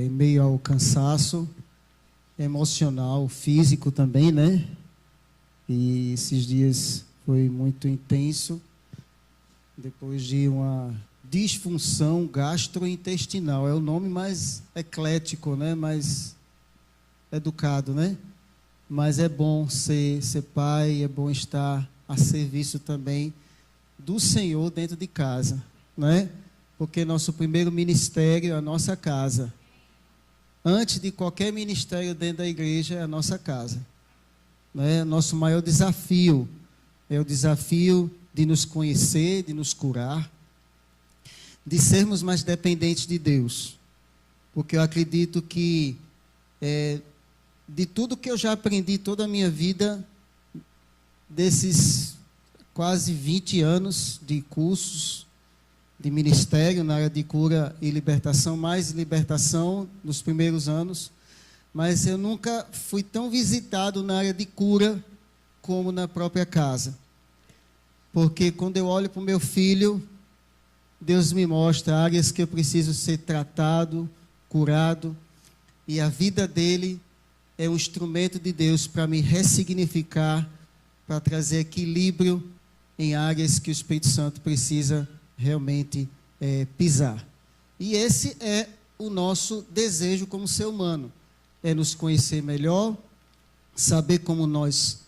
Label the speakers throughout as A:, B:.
A: em meio ao cansaço emocional, físico também, né? E esses dias foi muito intenso, depois de uma disfunção gastrointestinal. É o nome mais eclético, né? Mais educado, né? Mas é bom ser pai, é bom estar a serviço também do Senhor dentro de casa, né? Porque nosso primeiro ministério é a nossa casa. Antes de qualquer ministério dentro da igreja, é a nossa casa, né? Nosso maior desafio é o desafio de nos conhecer, de nos curar, de sermos mais dependentes de Deus. Porque eu acredito que de tudo que eu já aprendi toda a minha vida, desses quase 20 anos de cursos de ministério na área de cura e libertação, mais libertação nos primeiros anos, mas eu nunca fui tão visitado na área de cura como na própria casa. Porque quando eu olho para o meu filho, Deus me mostra áreas que eu preciso ser tratado, curado, e a vida dele é um instrumento de Deus para me ressignificar, para trazer equilíbrio em áreas que o Espírito Santo precisa realmente pisar. E esse é o nosso desejo como ser humano, é nos conhecer melhor, saber como nós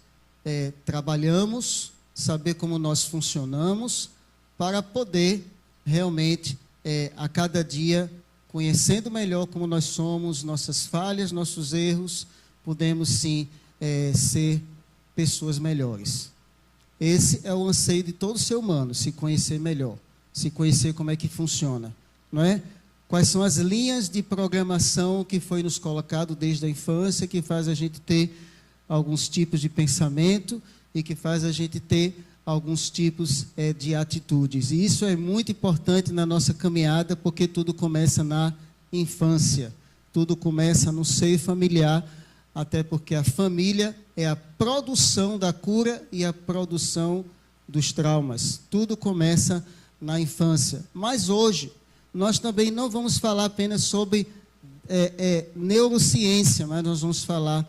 A: trabalhamos, saber como nós funcionamos, para poder realmente, a cada dia, conhecendo melhor como nós somos, nossas falhas, nossos erros, podemos sim ser pessoas melhores. Esse é o anseio de todo ser humano, se conhecer melhor, se conhecer como é que funciona, não é? Quais são as linhas de programação que foi nos colocado desde a infância, que faz a gente ter alguns tipos de pensamento e que faz a gente ter alguns tipos de atitudes. E isso é muito importante na nossa caminhada, porque tudo começa na infância, tudo começa no seio familiar, até porque a família é a produção da cura e a produção dos traumas. Tudo começa na infância. Mas hoje, nós também não vamos falar apenas sobre neurociência, mas nós vamos falar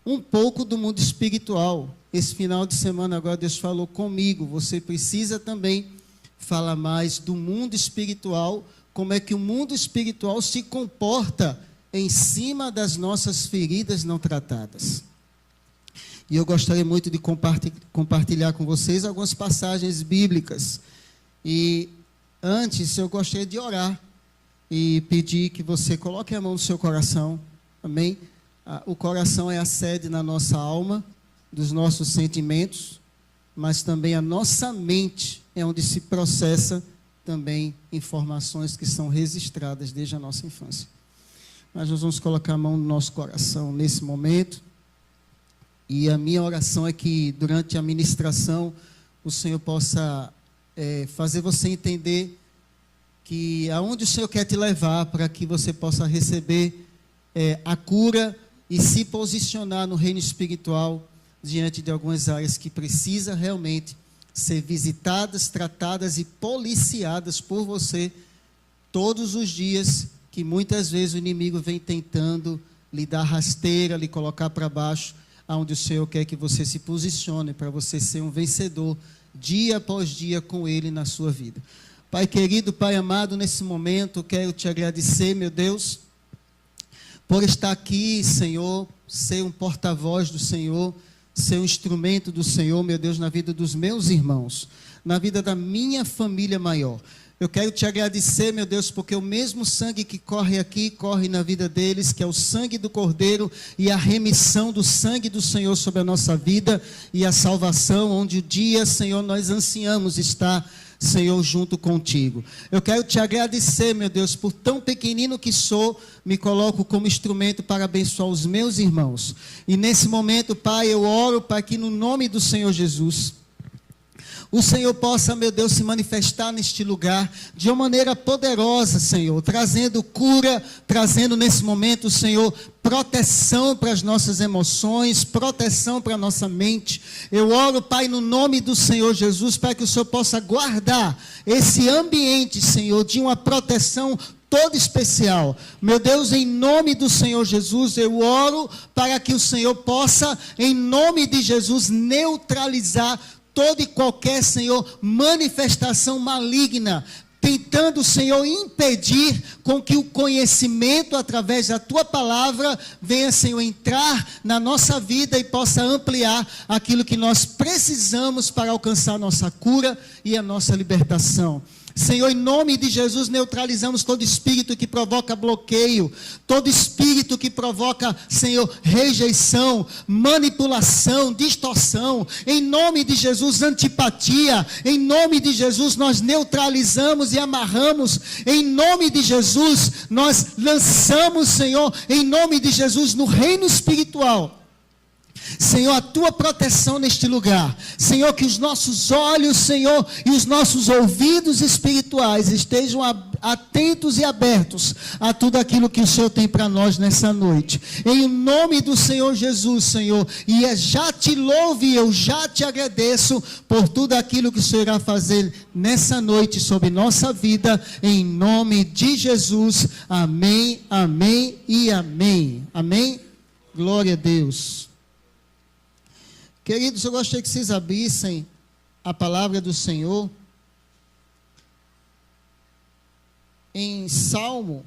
A: um pouco do mundo espiritual. Esse final de semana agora Deus falou comigo, você precisa também falar mais do mundo espiritual, como é que o mundo espiritual se comporta em cima das nossas feridas não tratadas. E eu gostaria muito de compartilhar com vocês algumas passagens bíblicas. E antes eu gostaria de orar e pedir que você coloque a mão no seu coração, amém? O coração é a sede na nossa alma, dos nossos sentimentos, mas também a nossa mente é onde se processa também informações que são registradas desde a nossa infância. Mas nós vamos colocar a mão no nosso coração nesse momento, e a minha oração é que durante a ministração o Senhor possa fazer você entender que aonde o Senhor quer te levar, para que você possa receber a cura e se posicionar no reino espiritual diante de algumas áreas que precisa realmente ser visitadas, tratadas e policiadas por você todos os dias, que muitas vezes o inimigo vem tentando lhe dar rasteira, lhe colocar para baixo, aonde o Senhor quer que você se posicione para você ser um vencedor dia após dia com Ele na sua vida. Pai querido, Pai amado, nesse momento eu quero te agradecer, meu Deus, por estar aqui, Senhor, ser um porta-voz do Senhor, ser um instrumento do Senhor, meu Deus, na vida dos meus irmãos, na vida da minha família maior. Eu quero te agradecer, meu Deus, porque o mesmo sangue que corre aqui, corre na vida deles, que é o sangue do Cordeiro e a remissão do sangue do Senhor sobre a nossa vida e a salvação, onde o dia, Senhor, nós ansiamos estar, Senhor, junto contigo. Eu quero te agradecer, meu Deus, por tão pequenino que sou, me coloco como instrumento para abençoar os meus irmãos. E nesse momento, Pai, eu oro para que no nome do Senhor Jesus, o Senhor possa, meu Deus, se manifestar neste lugar de uma maneira poderosa, Senhor, trazendo cura, trazendo nesse momento, Senhor, proteção para as nossas emoções, proteção para a nossa mente. Eu oro, Pai, no nome do Senhor Jesus, para que o Senhor possa guardar esse ambiente, Senhor, de uma proteção toda especial. Meu Deus, em nome do Senhor Jesus, eu oro para que o Senhor possa, em nome de Jesus, neutralizar toda e qualquer, Senhor, manifestação maligna, tentando, Senhor, impedir com que o conhecimento através da Tua palavra venha, Senhor, entrar na nossa vida e possa ampliar aquilo que nós precisamos para alcançar a nossa cura e a nossa libertação. Senhor, em nome de Jesus, neutralizamos todo espírito que provoca bloqueio, todo espírito que provoca, Senhor, rejeição, manipulação, distorção. Em nome de Jesus, antipatia. Em nome de Jesus, nós neutralizamos e amarramos. Em nome de Jesus, nós lançamos, Senhor, em nome de Jesus, no reino espiritual, Senhor, a Tua proteção neste lugar. Senhor, que os nossos olhos, Senhor, e os nossos ouvidos espirituais estejam atentos e abertos a tudo aquilo que o Senhor tem para nós nessa noite. Em nome do Senhor Jesus, Senhor, e já te louvo e eu já te agradeço por tudo aquilo que o Senhor irá fazer nessa noite sobre nossa vida, em nome de Jesus. Amém, amém e amém. Amém? Glória a Deus. Queridos, eu gostaria que vocês abrissem a palavra do Senhor em Salmo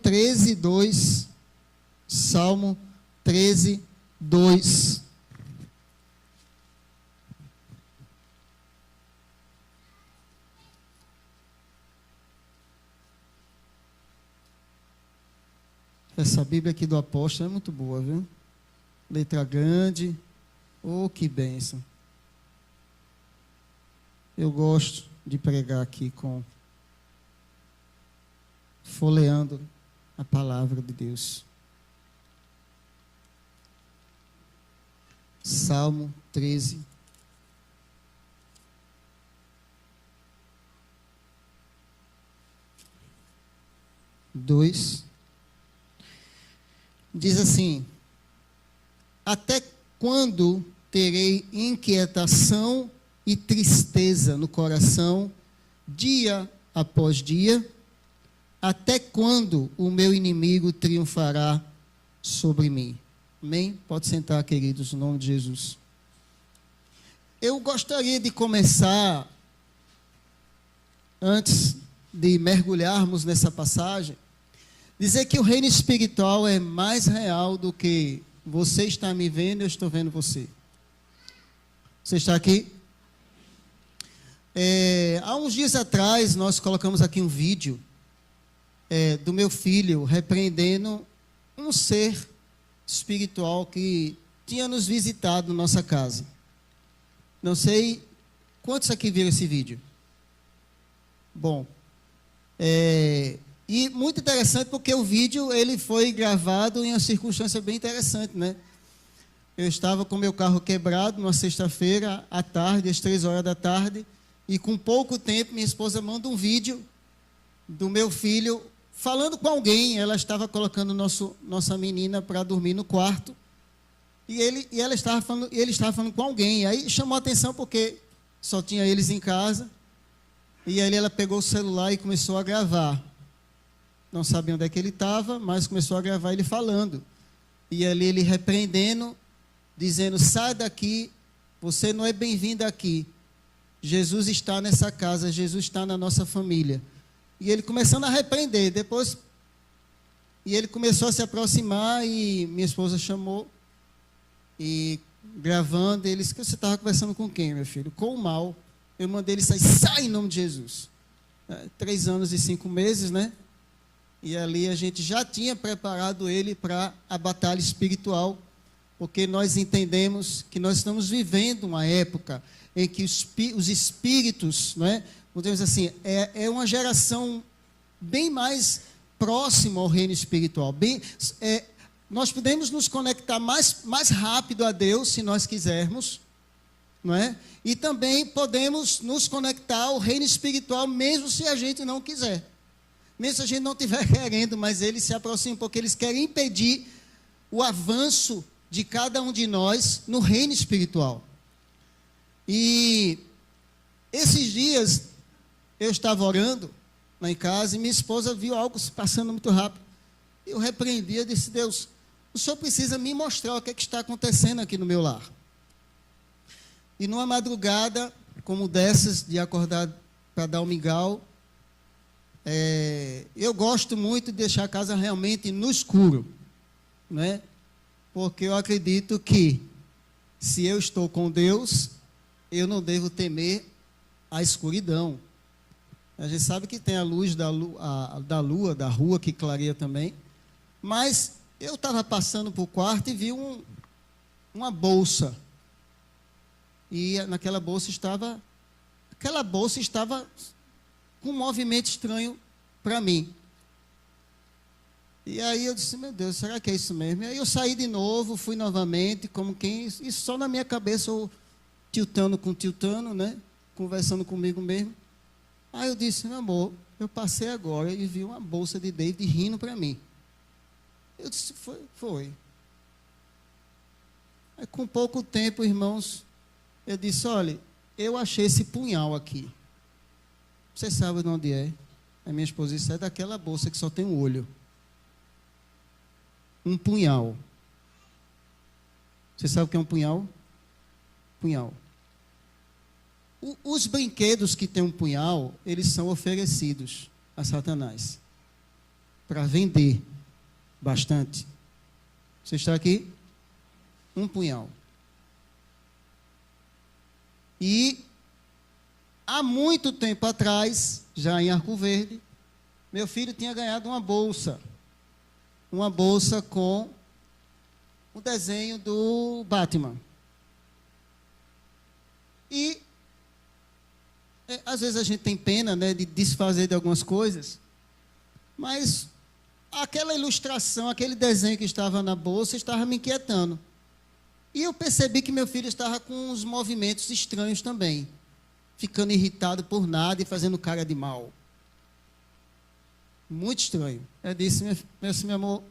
A: 13, 2. Salmo 13, 2. Essa Bíblia aqui do apóstolo é muito boa, viu? Letra grande. Oh, que bênção. Eu gosto de pregar aqui folheando a palavra de Deus. Salmo 13. Diz assim: até quando terei inquietação e tristeza no coração, dia após dia? Até quando o meu inimigo triunfará sobre mim? Amém? Pode sentar, queridos, em nome de Jesus. Eu gostaria de começar, antes de mergulharmos nessa passagem, dizer que o reino espiritual é mais real do que você está me vendo e eu estou vendo você. Você está aqui? Há uns dias atrás, nós colocamos aqui um vídeo do meu filho repreendendo um ser espiritual que tinha nos visitado na nossa casa. Não sei quantos aqui viram esse vídeo. Bom, e muito interessante porque o vídeo ele foi gravado em uma circunstância bem interessante, né? Eu estava com meu carro quebrado numa sexta-feira à tarde, às 3 horas da tarde, e com pouco tempo minha esposa manda um vídeo do meu filho falando com alguém. Ela estava colocando nossa menina para dormir no quarto, e ele estava falando com alguém. Aí chamou a atenção porque só tinha eles em casa, e aí ela pegou o celular e começou a gravar. Não sabia onde é que ele estava, mas começou a gravar ele falando. E ali ele repreendendo, dizendo: sai daqui, você não é bem-vindo aqui. Jesus está nessa casa, Jesus está na nossa família. E ele começando a repreender. Depois, e ele começou a se aproximar e minha esposa chamou. E gravando, ele disse: você estava conversando com quem, meu filho? Com o mal. Eu mandei ele sair, sai em nome de Jesus. 3 anos e 5 meses, né? E ali a gente já tinha preparado ele para a batalha espiritual, porque nós entendemos que nós estamos vivendo uma época em que os espíritos, não é? Podemos dizer assim, é uma geração bem mais próxima ao reino espiritual. Nós podemos nos conectar mais rápido a Deus, se nós quisermos, não é? E também podemos nos conectar ao reino espiritual, mesmo se a gente não quiser. Mesmo se a gente não estiver querendo, mas eles se aproximam, porque eles querem impedir o avanço de cada um de nós no reino espiritual. E Esses dias, eu estava orando lá em casa e minha esposa viu algo se passando muito rápido. Eu repreendi, eu disse: Deus, o Senhor precisa me mostrar o que é que está acontecendo aqui no meu lar. E numa madrugada, como dessas, de acordar para dar um mingau, eu gosto muito de deixar a casa realmente no escuro, né? Porque eu acredito que, se eu estou com Deus, eu não devo temer a escuridão. A gente sabe que tem a luz da lua, da rua, que clareia também. Mas eu estava passando por quarto e vi uma bolsa. E naquela bolsa estava... Aquela bolsa estava com um movimento estranho para mim. E aí eu disse: meu Deus, será que é isso mesmo? E aí eu saí de novo, fui novamente, como quem... E só na minha cabeça, eu tiltando, né? Conversando comigo mesmo. Aí eu disse: meu amor, eu passei agora e vi uma bolsa de David rindo para mim. Eu disse: foi. Aí, com pouco tempo, irmãos, eu disse: olha, eu achei esse punhal aqui. Você sabe de onde é? A minha esposa disse: é daquela bolsa que só tem um olho. Um punhal. Você sabe o que é um punhal? Punhal. Os brinquedos que têm um punhal, eles são oferecidos a Satanás para vender bastante. Você está aqui? Um punhal. E há muito tempo atrás, já em Arco Verde, meu filho tinha ganhado uma bolsa com o desenho do Batman. E às vezes a gente tem pena, né, de desfazer de algumas coisas, mas aquela ilustração, aquele desenho que estava na bolsa estava me inquietando. E eu percebi que meu filho estava com uns movimentos estranhos também, ficando irritado por nada e fazendo cara de mal. Muito estranho. Eu disse: meu amor,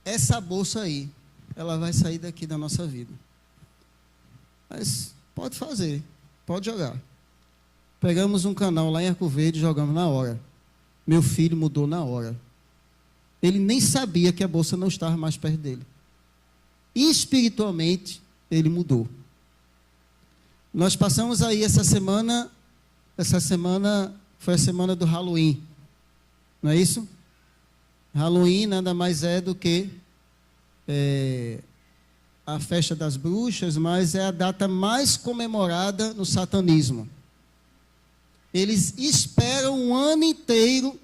A: essa bolsa aí, ela vai sair daqui da nossa vida. Mas pode fazer, pode jogar. Pegamos um canal lá em Arco Verde e jogamos na hora. Meu filho mudou na hora. Ele nem sabia que a bolsa não estava mais perto dele. E espiritualmente, ele mudou. Nós passamos aí essa semana foi a semana do Halloween. Não é isso? Halloween nada mais é do que a festa das bruxas, mas é a data mais comemorada no satanismo. Eles esperam um ano inteiro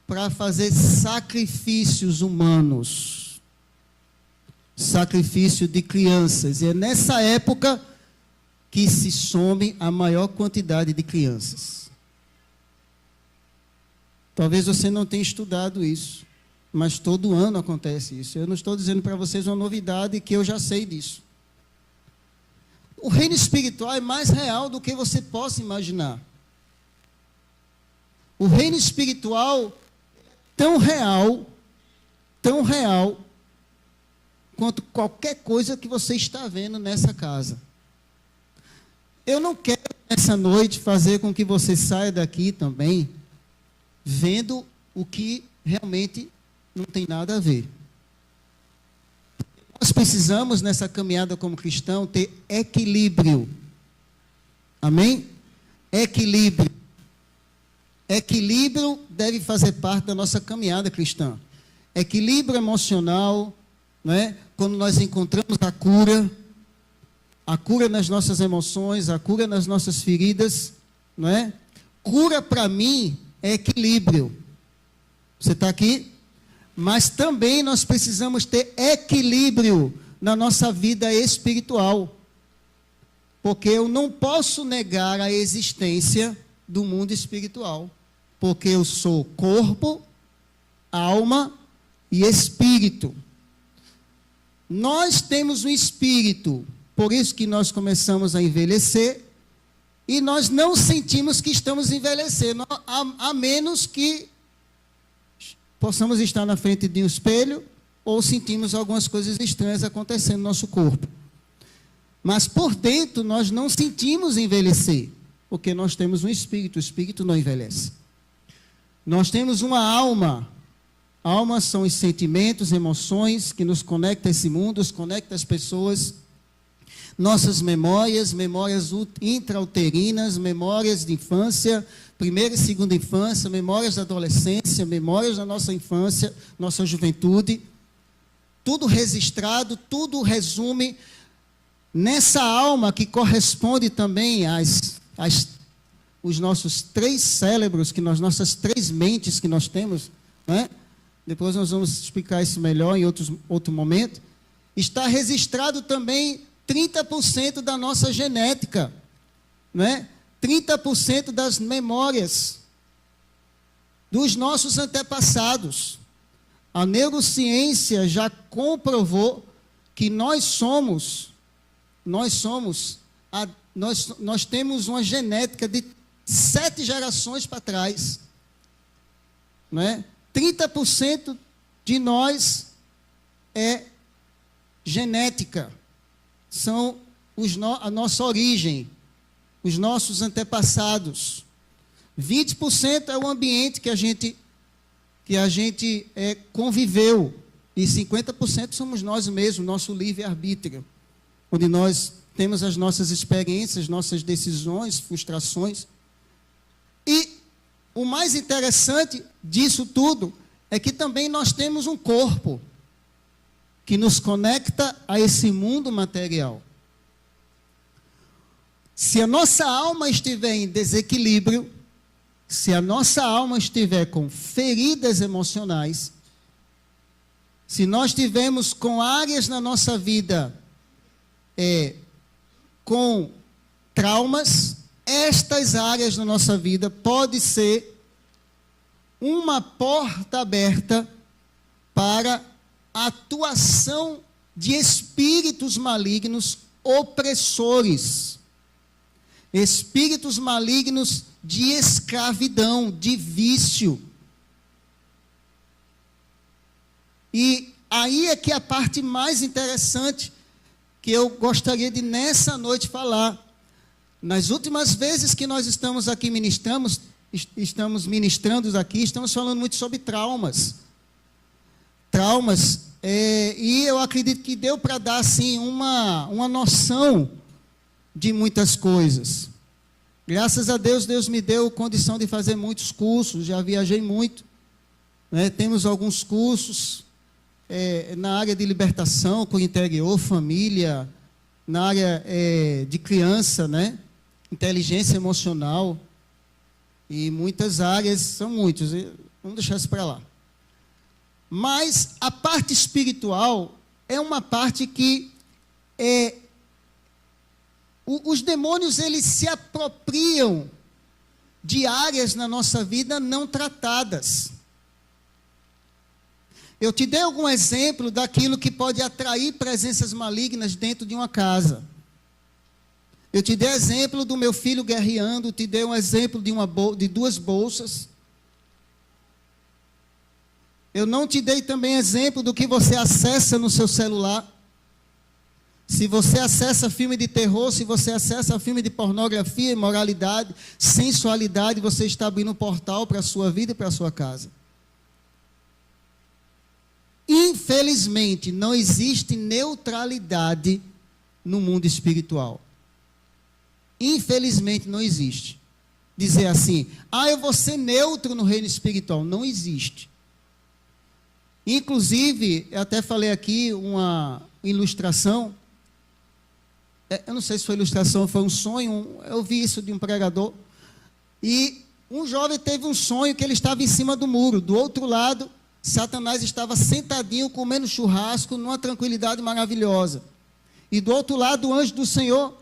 A: para fazer sacrifícios humanos. Sacrifício de crianças. E é nessa época que se some a maior quantidade de crianças. Talvez você não tenha estudado isso, mas todo ano acontece isso. Eu não estou dizendo para vocês uma novidade, que eu já sei disso. O reino espiritual é mais real do que você possa imaginar. O reino espiritual é tão real quanto qualquer coisa que você está vendo nessa casa. Eu não quero, nessa noite, fazer com que você saia daqui também vendo o que realmente não tem nada a ver. Nós precisamos, nessa caminhada como cristão, ter equilíbrio. Amém? Equilíbrio. Equilíbrio deve fazer parte da nossa caminhada cristã. Equilíbrio emocional, né? Quando nós encontramos a cura nas nossas emoções, a cura nas nossas feridas, não é? Cura para mim é equilíbrio. Você está aqui? Mas também nós precisamos ter equilíbrio na nossa vida espiritual. Porque eu não posso negar a existência do mundo espiritual. Porque eu sou corpo, alma e espírito. Nós temos um espírito, por isso que nós começamos a envelhecer, e nós não sentimos que estamos envelhecendo, a menos que possamos estar na frente de um espelho, ou sentimos algumas coisas estranhas acontecendo no nosso corpo. Mas por dentro nós não sentimos envelhecer. Porque nós temos um espírito, o espírito não envelhece. Nós temos uma alma. Alma são os sentimentos, emoções que nos conectam a esse mundo, nos conectam às pessoas. Nossas memórias, memórias intrauterinas, memórias de infância, primeira e segunda infância, memórias da adolescência, memórias da nossa infância, nossa juventude. Tudo registrado, tudo resume nessa alma que corresponde também os nossos 3 cérebros, nossas 3 mentes que nós temos, né? Depois nós vamos explicar isso melhor em outro momento. Está registrado também 30% da nossa genética, né? 30% das memórias dos nossos antepassados. A neurociência já comprovou que nós temos uma genética de 7 gerações para trás, né? 30% de nós é genética, são a nossa origem, os nossos antepassados. 20% é o ambiente que a gente conviveu, e 50% somos nós mesmos, nosso livre-arbítrio, onde nós temos as nossas experiências, nossas decisões, frustrações. E o mais interessante disso tudo é que também nós temos um corpo que nos conecta a esse mundo material. Se a nossa alma estiver em desequilíbrio, se a nossa alma estiver com feridas emocionais, se nós tivermos com áreas na nossa vida com traumas, estas áreas na nossa vida pode ser uma porta aberta para a atuação de espíritos malignos opressores, espíritos malignos de escravidão, de vício. E aí é que a parte mais interessante que eu gostaria de nessa noite falar. Nas últimas vezes que nós estamos aqui estamos ministrando aqui, estamos falando muito sobre traumas. E eu acredito que deu para dar assim uma noção de muitas coisas. Graças a Deus, Deus me deu condição de fazer muitos cursos, já viajei muito, né? Temos alguns cursos na área de libertação, com o interior, família, na área de criança, né? Inteligência emocional, e muitas áreas, são muitos, vamos deixar isso para lá. Mas a parte espiritual é uma parte que os demônios, eles se apropriam de áreas na nossa vida não tratadas. Eu te dei algum exemplo daquilo que pode atrair presenças malignas dentro de uma casa. Eu te dei exemplo do meu filho guerreando, te dei um exemplo de 2 bolsas. Eu não te dei também exemplo do que você acessa no seu celular. Se você acessa filme de terror, se você acessa filme de pornografia, imoralidade, sensualidade, você está abrindo um portal para a sua vida e para a sua casa. Infelizmente, não existe neutralidade no mundo espiritual. Infelizmente, não existe. Dizer assim, eu vou ser neutro no reino espiritual. Não existe. Inclusive, eu até falei aqui uma ilustração. Eu não sei se foi ilustração ou foi um sonho. Eu vi isso de um pregador. E um jovem teve um sonho que ele estava em cima do muro. Do outro lado, Satanás estava sentadinho, comendo churrasco, numa tranquilidade maravilhosa. E do outro lado, o anjo do Senhor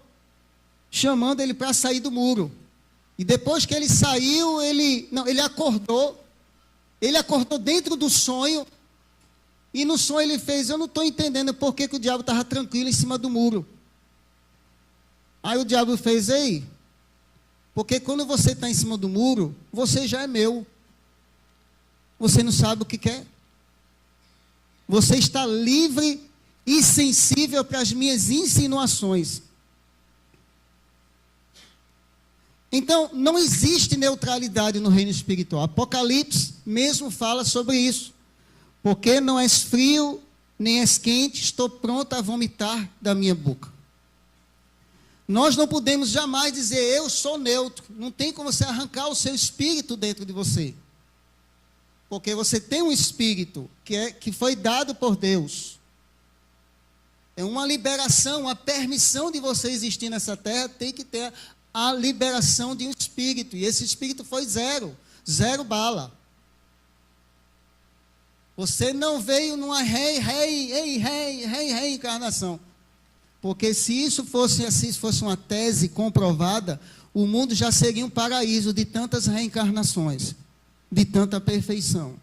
A: chamando ele para sair do muro. E depois que ele saiu, ele acordou. Ele acordou dentro do sonho. E no sonho ele fez, eu não estou entendendo por que o diabo estava tranquilo em cima do muro. Aí o diabo fez, porque quando você está em cima do muro, você já é meu. Você não sabe o que quer. Você está livre e sensível para as minhas insinuações. Então, não existe neutralidade no reino espiritual. Apocalipse mesmo fala sobre isso. Porque não és frio, nem és quente, estou pronto a vomitar da minha boca. Nós não podemos jamais dizer, eu sou neutro. Não tem como você arrancar o seu espírito dentro de você. Porque você tem um espírito que foi dado por Deus. É uma liberação, uma permissão de você existir nessa terra, tem que ter a liberação de um espírito. E esse espírito foi zero bala. Você não veio numa reencarnação. Porque se isso fosse assim, se fosse uma tese comprovada, o mundo já seria um paraíso de tantas reencarnações, de tanta perfeição.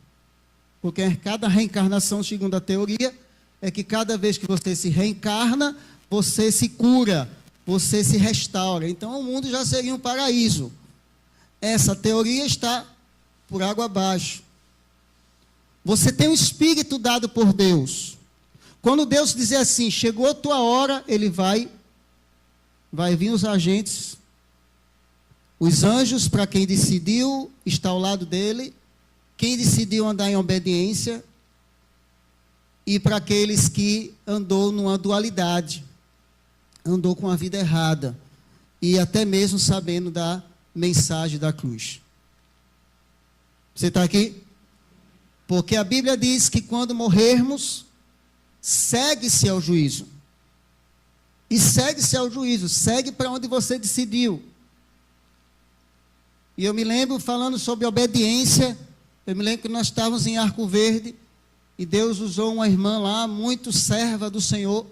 A: Porque cada reencarnação, segundo a teoria, é que cada vez que você se reencarna, você se cura, você se restaura. Então o mundo já seria um paraíso. Essa teoria está por água abaixo. Você tem um espírito dado por Deus. Quando Deus dizer assim, chegou a tua hora, ele vai vir os agentes, os anjos, para quem decidiu estar ao lado dele, quem decidiu andar em obediência, e para aqueles que andou numa dualidade, andou com a vida errada, e até mesmo sabendo da mensagem da cruz. Você está aqui? Porque a Bíblia diz que quando morrermos, segue-se ao juízo. E segue-se ao juízo, segue para onde você decidiu. E eu me lembro, falando sobre obediência, eu me lembro que nós estávamos em Arco Verde, e Deus usou uma irmã lá, muito serva do Senhor,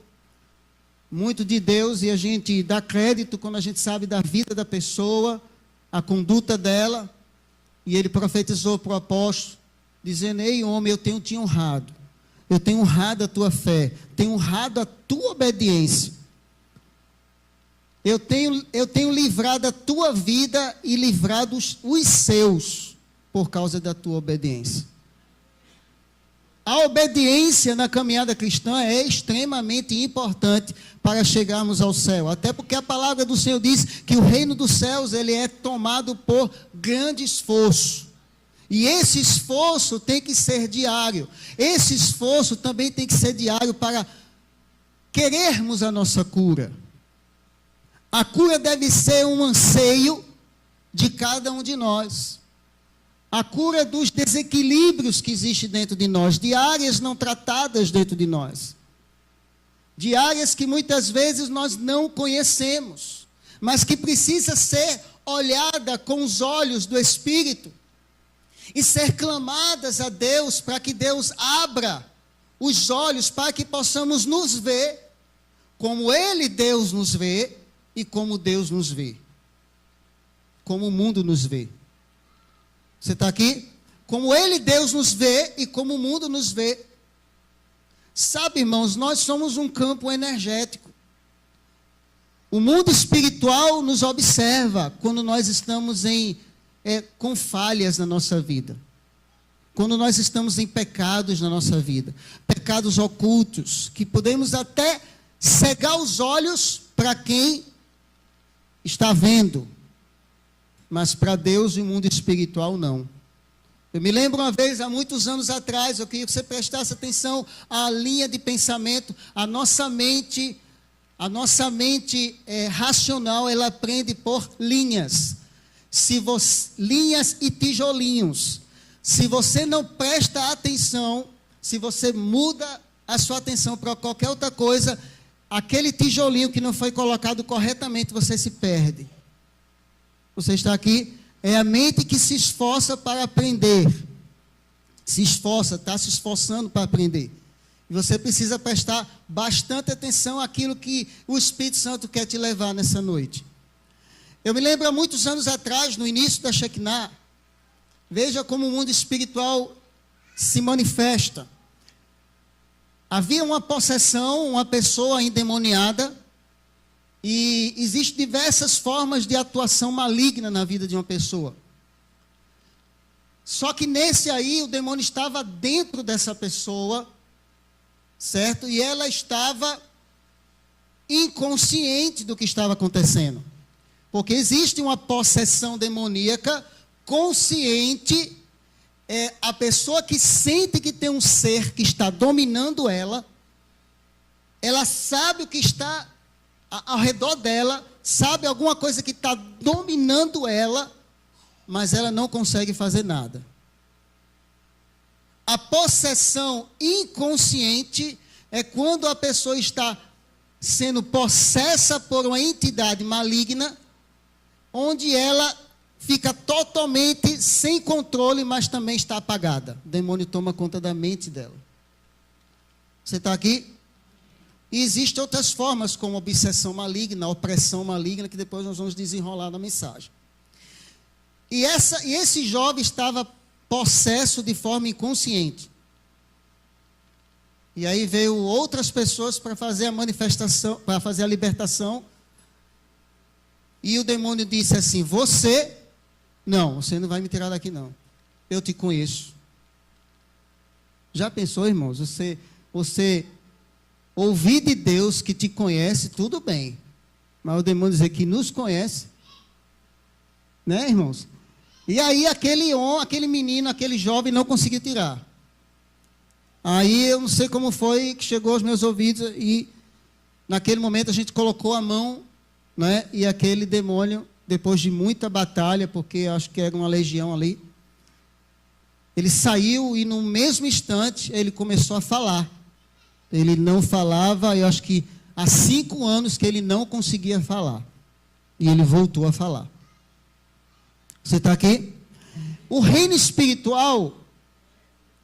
A: muito de Deus, e a gente dá crédito quando a gente sabe da vida da pessoa, a conduta dela, e ele profetizou para o apóstolo, dizendo, ei homem, eu tenho te honrado, eu tenho honrado a tua fé, tenho honrado a tua obediência, eu tenho livrado a tua vida e livrado os seus, por causa da tua obediência. A obediência na caminhada cristã é extremamente importante para chegarmos ao céu. Até porque a palavra do Senhor diz que o reino dos céus ele é tomado por grande esforço. E esse esforço tem que ser diário. Esse esforço também tem que ser diário para querermos a nossa cura. A cura deve ser um anseio de cada um de nós. A cura dos desequilíbrios que existem dentro de nós, de áreas não tratadas dentro de nós, de áreas que muitas vezes nós não conhecemos, mas que precisa ser olhada com os olhos do Espírito e ser clamadas a Deus para que Deus abra os olhos para que possamos nos ver como Ele, Deus, nos vê e como Deus nos vê, como o mundo nos vê. Você está aqui? Como Ele, Deus, nos vê e como o mundo nos vê. Sabe, irmãos, nós somos um campo energético. O mundo espiritual nos observa quando nós estamos com falhas na nossa vida. Quando nós estamos em pecados na nossa vida. Pecados ocultos, que podemos até cegar os olhos para quem está vendo. Mas para Deus e o mundo espiritual não. Eu me lembro uma vez, há muitos anos atrás, eu queria que você prestasse atenção à linha de pensamento. A nossa mente racional, ela aprende por linhas. Linhas e tijolinhos. Se você não presta atenção, se você muda a sua atenção para qualquer outra coisa, aquele tijolinho que não foi colocado corretamente, você se perde. Você está aqui? É a mente que se esforça para aprender. Está se esforçando para aprender. E você precisa prestar bastante atenção àquilo que o Espírito Santo quer te levar nessa noite. Eu me lembro há muitos anos atrás, no início da Shekinah, veja como o mundo espiritual se manifesta. Havia uma possessão, uma pessoa endemoniada, e existem diversas formas de atuação maligna na vida de uma pessoa. Só que nesse aí, o demônio estava dentro dessa pessoa, certo? E ela estava inconsciente do que estava acontecendo. Porque existe uma possessão demoníaca consciente, é a pessoa que sente que tem um ser que está dominando ela, ela sabe o que está ao redor dela, sabe alguma coisa que está dominando ela, mas ela não consegue fazer nada. A possessão inconsciente é quando a pessoa está sendo possessa por uma entidade maligna, onde ela fica totalmente sem controle, mas também está apagada. O demônio toma conta da mente dela. Você está aqui? E existem outras formas, como obsessão maligna, opressão maligna, que depois nós vamos desenrolar na mensagem. E esse jovem estava possesso de forma inconsciente. E aí veio outras pessoas para fazer a manifestação, para fazer a libertação. E o demônio disse assim: você não vai me tirar daqui não. Eu te conheço. Já pensou, irmãos? Você ouvir de Deus que te conhece, tudo bem. Mas o demônio dizer que nos conhece, né, irmãos? E aí aquele menino, aquele jovem não conseguiu tirar. Aí eu não sei como foi que chegou aos meus ouvidos e naquele momento a gente colocou a mão, né? E aquele demônio, depois de muita batalha, porque acho que era uma legião ali, ele saiu e no mesmo instante ele começou a falar. Ele não falava, eu acho que há 5 anos que ele não conseguia falar. E ele voltou a falar. Você está aqui? O reino espiritual,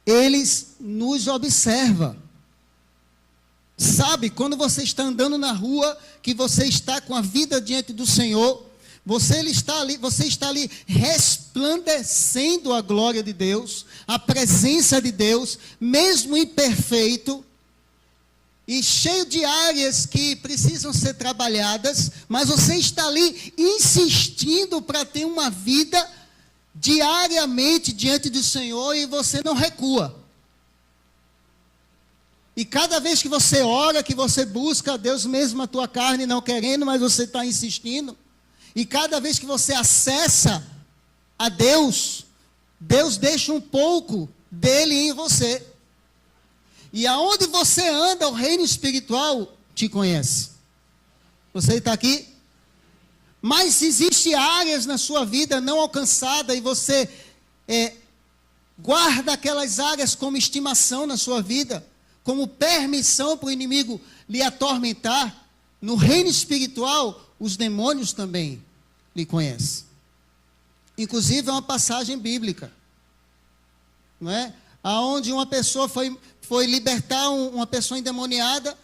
A: eles nos observa. Sabe, quando você está andando na rua, que você está com a vida diante do Senhor, você está ali resplandecendo a glória de Deus, a presença de Deus, mesmo imperfeito, e cheio de áreas que precisam ser trabalhadas, mas você está ali insistindo para ter uma vida diariamente diante do Senhor e você não recua. E cada vez que você ora, que você busca a Deus, mesmo a tua carne não querendo, mas você está insistindo, e cada vez que você acessa a Deus, Deus deixa um pouco dele em você. E aonde você anda, o reino espiritual te conhece. Você está aqui? Mas se existem áreas na sua vida não alcançadas e você guarda aquelas áreas como estimação na sua vida, como permissão para o inimigo lhe atormentar, no reino espiritual, os demônios também lhe conhecem. Inclusive é uma passagem bíblica, não é? Aonde uma pessoa foi libertar uma pessoa endemoniada,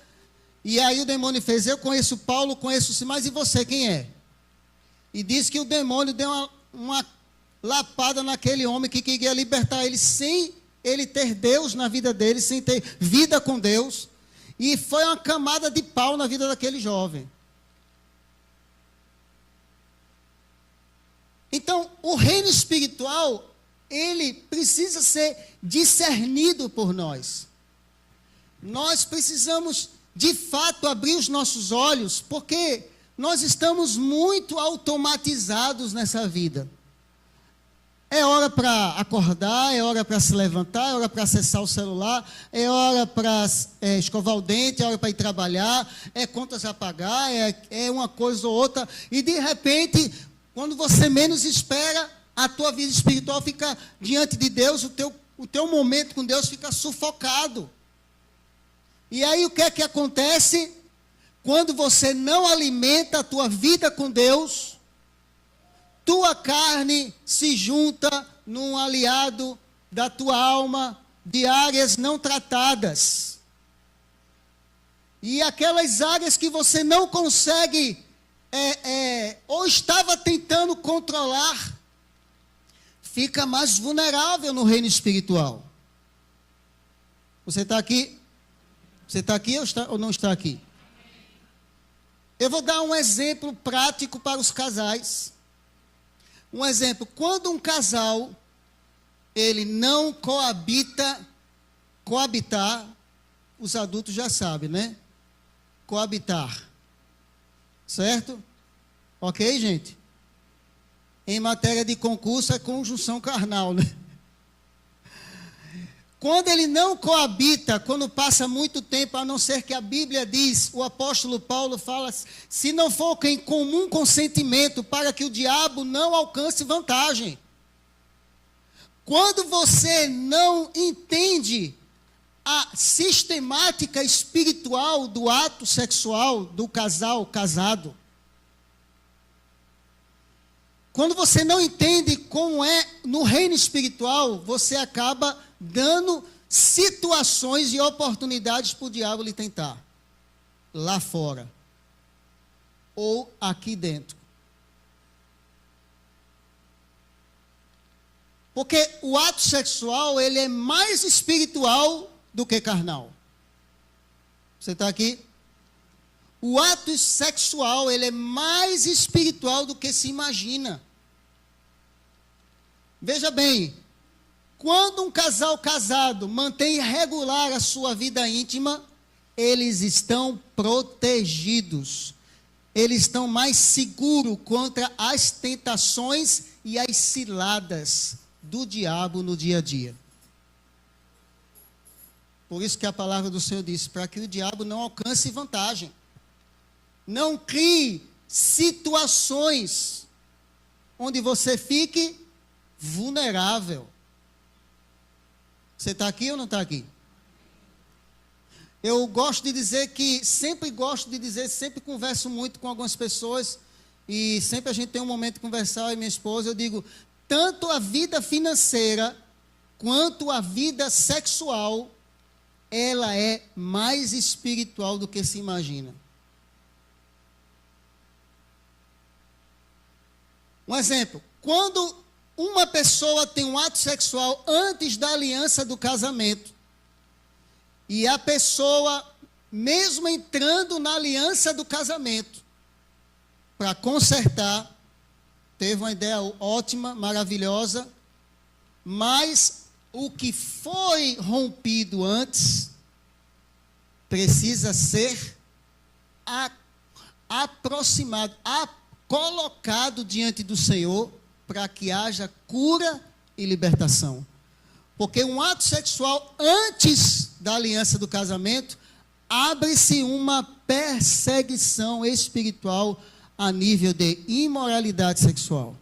A: e aí o demônio fez: eu conheço Paulo, conheço Simás, e você quem é? E diz que o demônio deu uma lapada naquele homem que queria libertar ele, sem ele ter Deus na vida dele, sem ter vida com Deus, e foi uma camada de pau na vida daquele jovem. Então, o reino espiritual, ele precisa ser discernido por nós. Nós precisamos, de fato, abrir os nossos olhos, porque nós estamos muito automatizados nessa vida. É hora para acordar, é hora para se levantar, é hora para acessar o celular, é hora para escovar o dente, é hora para ir trabalhar, é contas a pagar, é uma coisa ou outra, e de repente, quando você menos espera, a tua vida espiritual fica diante de Deus, o teu momento com Deus fica sufocado. E aí o que é que acontece? Quando você não alimenta a tua vida com Deus, tua carne se junta num aliado da tua alma de áreas não tratadas. E aquelas áreas que você não consegue, ou estava tentando controlar, fica mais vulnerável no reino espiritual. Você está aqui? Você está aqui ou não está aqui? Eu vou dar um exemplo prático para os casais. Um exemplo: quando um casal, ele não coabitar, os adultos já sabem, né? Coabitar, certo? Ok, gente? Em matéria de concurso é conjunção carnal, né? Quando ele não coabita, quando passa muito tempo, a não ser que a Bíblia diz, o apóstolo Paulo fala, se não for em comum consentimento, para que o diabo não alcance vantagem. Quando você não entende a sistemática espiritual do ato sexual do casal casado, quando você não entende como é no reino espiritual, você acaba dando situações e oportunidades para o diabo lhe tentar. Lá fora. Ou aqui dentro. Porque o ato sexual, ele é mais espiritual do que carnal. Você está aqui? O ato sexual, ele é mais espiritual do que se imagina. Veja bem, quando um casal casado mantém regular a sua vida íntima, eles estão protegidos. Eles estão mais seguros contra as tentações e as ciladas do diabo no dia a dia. Por isso que a palavra do Senhor diz, para que o diabo não alcance vantagem. Não crie situações onde você fique vulnerável. Você está aqui ou não está aqui? Eu gosto de dizer que, sempre converso muito com algumas pessoas, e sempre a gente tem um momento de conversar, e minha esposa, eu digo, tanto a vida financeira, quanto a vida sexual, ela é mais espiritual do que se imagina. Um exemplo, quando uma pessoa tem um ato sexual antes da aliança do casamento, e a pessoa, mesmo entrando na aliança do casamento, para consertar, teve uma ideia ótima, maravilhosa, mas o que foi rompido antes, precisa ser aproximado, colocado diante do Senhor, para que haja cura e libertação. Porque um ato sexual antes da aliança do casamento, abre-se uma perseguição espiritual a nível de imoralidade sexual.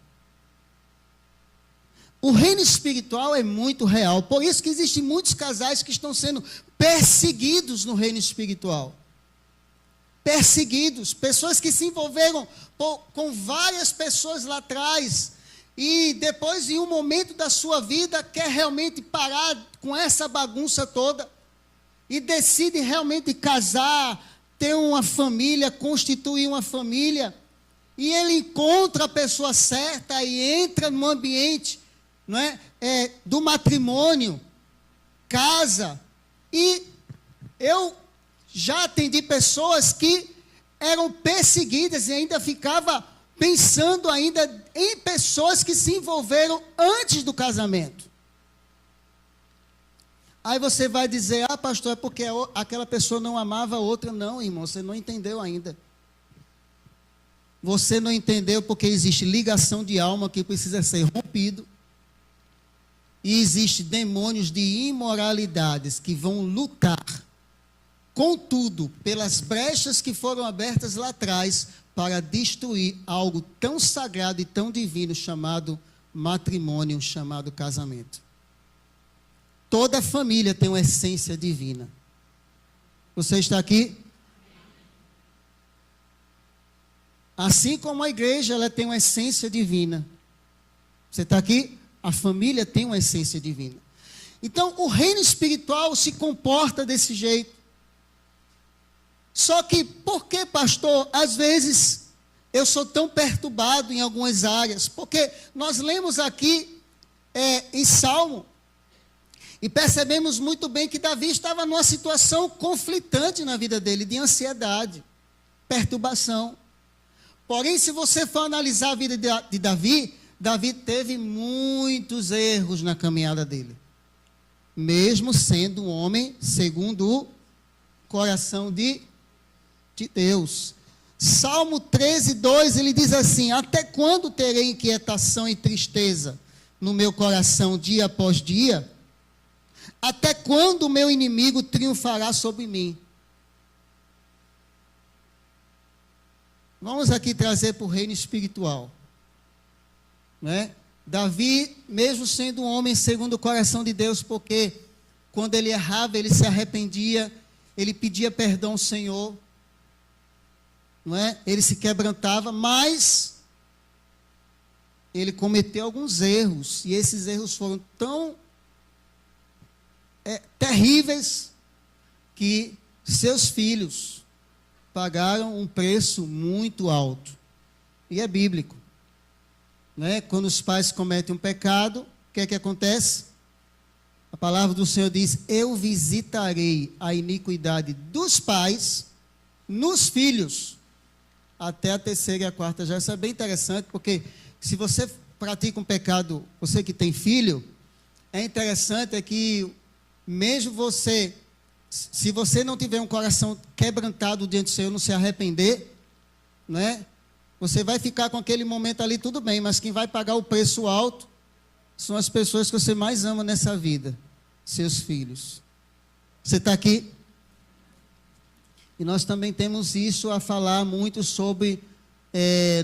A: O reino espiritual é muito real, por isso que existem muitos casais que estão sendo perseguidos no reino espiritual. Perseguidos, pessoas que se envolveram com várias pessoas lá atrás, e depois, em um momento da sua vida, quer realmente parar com essa bagunça toda, e decide realmente casar, ter uma família, constituir uma família, e ele encontra a pessoa certa e entra no ambiente, não é, do matrimônio, casa, e eu já atendi pessoas que eram perseguidas e ainda ficava pensando ainda em pessoas que se envolveram antes do casamento. Aí você vai dizer, pastor, é porque aquela pessoa não amava a outra. Não, irmão, você não entendeu ainda. Você não entendeu porque existe ligação de alma que precisa ser rompido. E existe demônios de imoralidades que vão lutar, contudo, pelas brechas que foram abertas lá atrás, para destruir algo tão sagrado e tão divino chamado matrimônio, chamado casamento. Toda família tem uma essência divina. Você está aqui? Assim como a igreja, ela tem uma essência divina. Você está aqui? A família tem uma essência divina. Então, o reino espiritual se comporta desse jeito. Só que, por que, pastor, às vezes eu sou tão perturbado em algumas áreas? Porque nós lemos aqui em Salmo, e percebemos muito bem que Davi estava numa situação conflitante na vida dele, de ansiedade, perturbação. Porém, se você for analisar a vida de Davi, Davi teve muitos erros na caminhada dele. Mesmo sendo um homem segundo o coração de Deus. Salmo 13, 2, ele diz assim: até quando terei inquietação e tristeza no meu coração dia após dia? Até quando o meu inimigo triunfará sobre mim? Vamos aqui trazer para o reino espiritual, né? Davi, mesmo sendo um homem segundo o coração de Deus, porque quando ele errava, ele se arrependia, ele pedia perdão ao Senhor, não é? Ele se quebrantava, mas ele cometeu alguns erros, e esses erros foram tão terríveis, que seus filhos pagaram um preço muito alto. E é bíblico, né? Quando os pais cometem um pecado, o que é que acontece? A palavra do Senhor diz: eu visitarei a iniquidade dos pais nos filhos, até a terceira e a quarta geração. Isso é bem interessante, porque se você pratica um pecado, você que tem filho, é interessante que mesmo você, se você não tiver um coração quebrantado diante do Senhor, não se arrepender, né? Você vai ficar com aquele momento ali, tudo bem, mas quem vai pagar o preço alto são as pessoas que você mais ama nessa vida, seus filhos. Você está aqui? E nós também temos isso a falar muito sobre,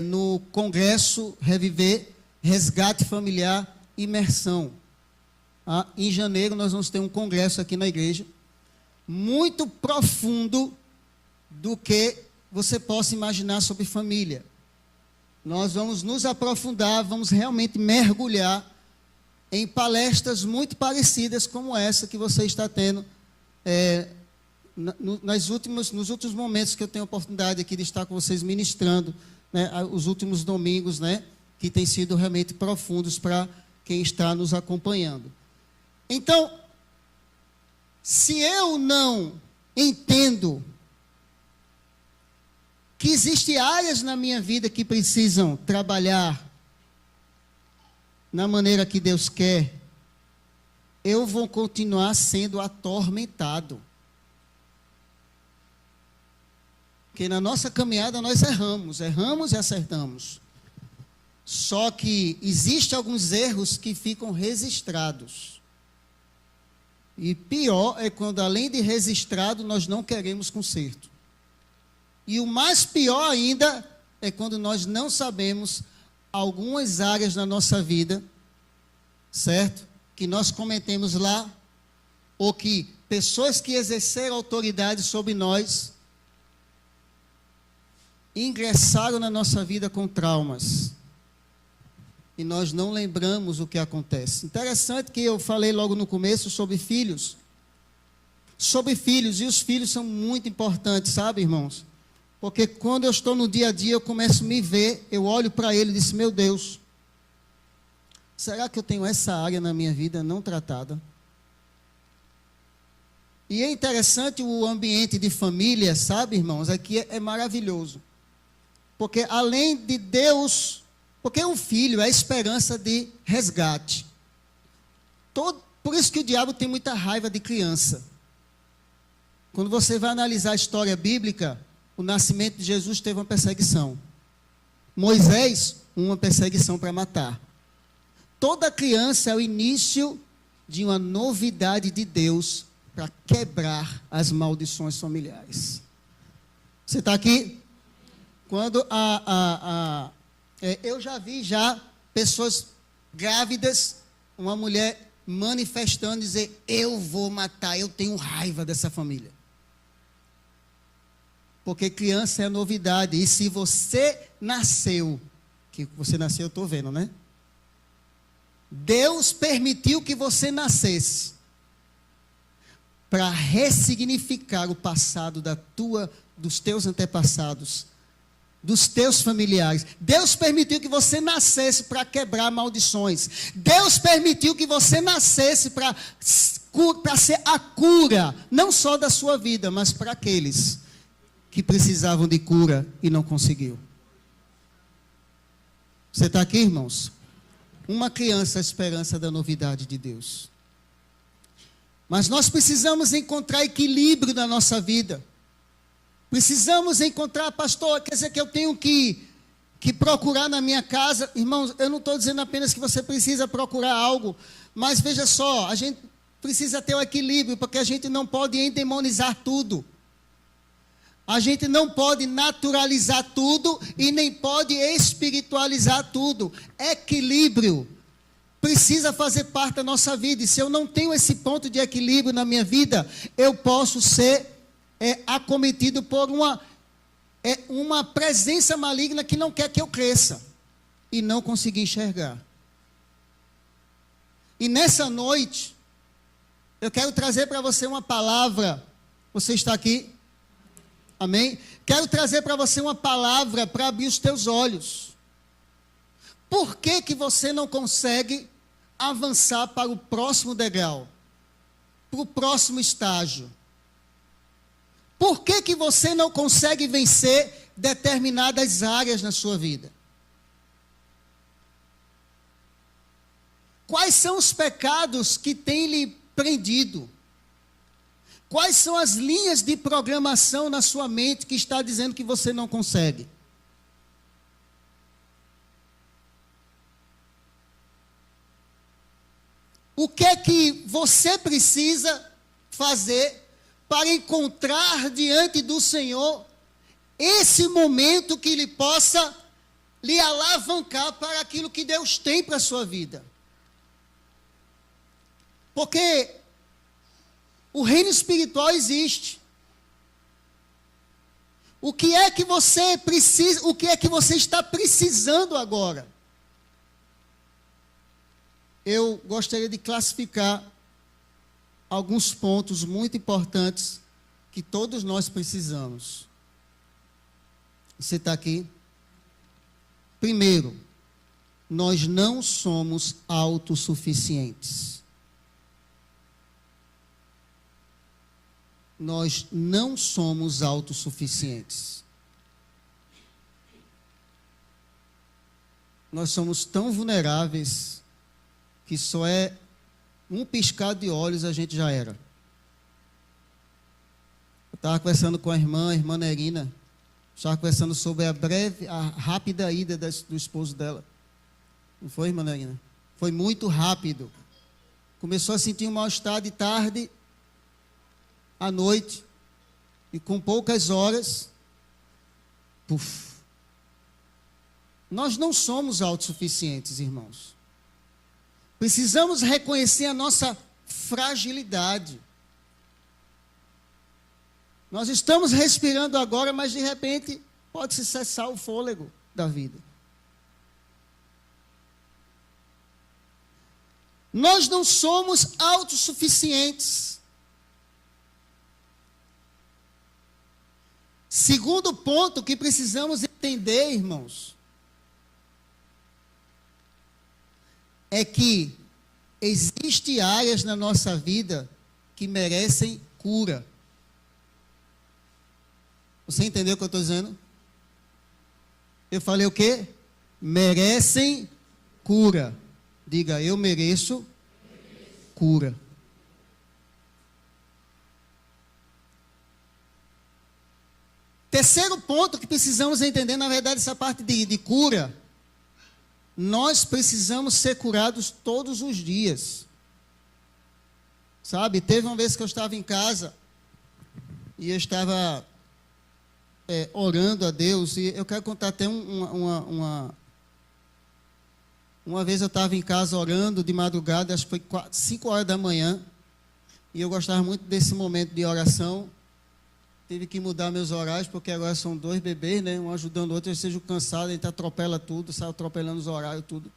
A: no Congresso Reviver, Resgate Familiar, Imersão. Em janeiro nós vamos ter um congresso aqui na igreja, muito profundo do que você possa imaginar sobre família. Nós vamos nos aprofundar, vamos realmente mergulhar em palestras muito parecidas como essa que você está tendo nos últimos momentos que eu tenho a oportunidade aqui de estar com vocês ministrando, né, os últimos domingos, né, que têm sido realmente profundos para quem está nos acompanhando. Então, se eu não entendo que existem áreas na minha vida que precisam trabalhar na maneira que Deus quer, eu vou continuar sendo atormentado. Porque na nossa caminhada nós erramos e acertamos. Só que existem alguns erros que ficam registrados. E pior é quando, além de registrado, nós não queremos conserto. E o mais pior ainda é quando nós não sabemos algumas áreas na nossa vida, certo? Que nós cometemos lá, ou que pessoas que exerceram autoridade sobre nós ingressaram na nossa vida com traumas. E nós não lembramos o que acontece. Interessante que eu falei logo no começo sobre filhos. Sobre filhos, e os filhos são muito importantes, sabe, irmãos? Porque quando eu estou no dia a dia, eu começo a me ver, eu olho para ele e disse: meu Deus, será que eu tenho essa área na minha vida não tratada? E é interessante o ambiente de família, sabe, irmãos? Aqui é maravilhoso. Porque além de Deus... Porque um filho é a esperança de resgate. Por isso que o diabo tem muita raiva de criança. Quando você vai analisar a história bíblica, o nascimento de Jesus teve uma perseguição. Moisés, uma perseguição para matar. Toda criança é o início de uma novidade de Deus para quebrar as maldições familiares. Você está aqui? Quando eu já vi pessoas grávidas, uma mulher manifestando, dizer: eu vou matar, eu tenho raiva dessa família. Porque criança é novidade, e se você nasceu, que você nasceu, eu estou vendo, né? Deus permitiu que você nascesse, para ressignificar o passado dos teus antepassados, dos teus familiares. Deus permitiu que você nascesse para quebrar maldições. Deus permitiu que você nascesse para ser a cura, não só da sua vida, mas para aqueles que precisavam de cura e não conseguiu. Você está aqui, irmãos? Uma criança é a esperança da novidade de Deus. Mas nós precisamos encontrar equilíbrio na nossa vida. Precisamos encontrar, pastor, quer dizer que eu tenho que procurar na minha casa. Irmãos, eu não estou dizendo apenas que você precisa procurar algo, mas veja só, a gente precisa ter o equilíbrio, porque a gente não pode endemonizar tudo. A gente não pode naturalizar tudo e nem pode espiritualizar tudo. Equilíbrio precisa fazer parte da nossa vida. E se eu não tenho esse ponto de equilíbrio na minha vida, eu posso ser acometido por uma presença maligna que não quer que eu cresça e não conseguir enxergar. E nessa noite, eu quero trazer para você uma palavra. Você está aqui? Amém? Quero trazer para você uma palavra para abrir os teus olhos. Por que que você não consegue avançar para o próximo degrau? Para o próximo estágio? Por que que você não consegue vencer determinadas áreas na sua vida? Quais são os pecados que têm lhe prendido? Quais são as linhas de programação na sua mente que está dizendo que você não consegue? O que é que você precisa fazer para encontrar diante do Senhor esse momento que Ele possa lhe alavancar para aquilo que Deus tem para a sua vida? Porque o reino espiritual existe. O que é que você precisa, o que é que você está precisando agora? Eu gostaria de classificar alguns pontos muito importantes que todos nós precisamos. Você está aqui? Primeiro, nós não somos autossuficientes. Nós não somos autossuficientes. Nós somos tão vulneráveis que só é um piscar de olhos a gente já era. Eu estava conversando com a irmã Nerina, estava conversando sobre a rápida ida do esposo dela. Não foi, irmã Nerina? Foi muito rápido. Começou a sentir um mal-estar de tarde, à noite, e com poucas horas, puf. Nós não somos autossuficientes, irmãos. Precisamos reconhecer a nossa fragilidade. Nós estamos respirando agora, mas de repente pode-se cessar o fôlego da vida. Nós não somos autossuficientes. Segundo ponto que precisamos entender, irmãos, é que existem áreas na nossa vida que merecem cura. Você entendeu o que eu estou dizendo? Eu falei o quê? Merecem cura. Diga, eu mereço cura. Terceiro ponto que precisamos entender, na verdade, essa parte de cura. Nós precisamos ser curados todos os dias. Sabe, teve uma vez que eu estava em casa e eu estava orando a Deus, e eu quero contar até uma vez eu estava em casa orando de madrugada, acho que foi 5 horas da manhã, e eu gostava muito desse momento de oração. Tive que mudar meus horários, porque agora são 2 bebês, né? Um ajudando o outro, eu seja cansado, a gente atropela tudo, sai atropelando os horários, tudo.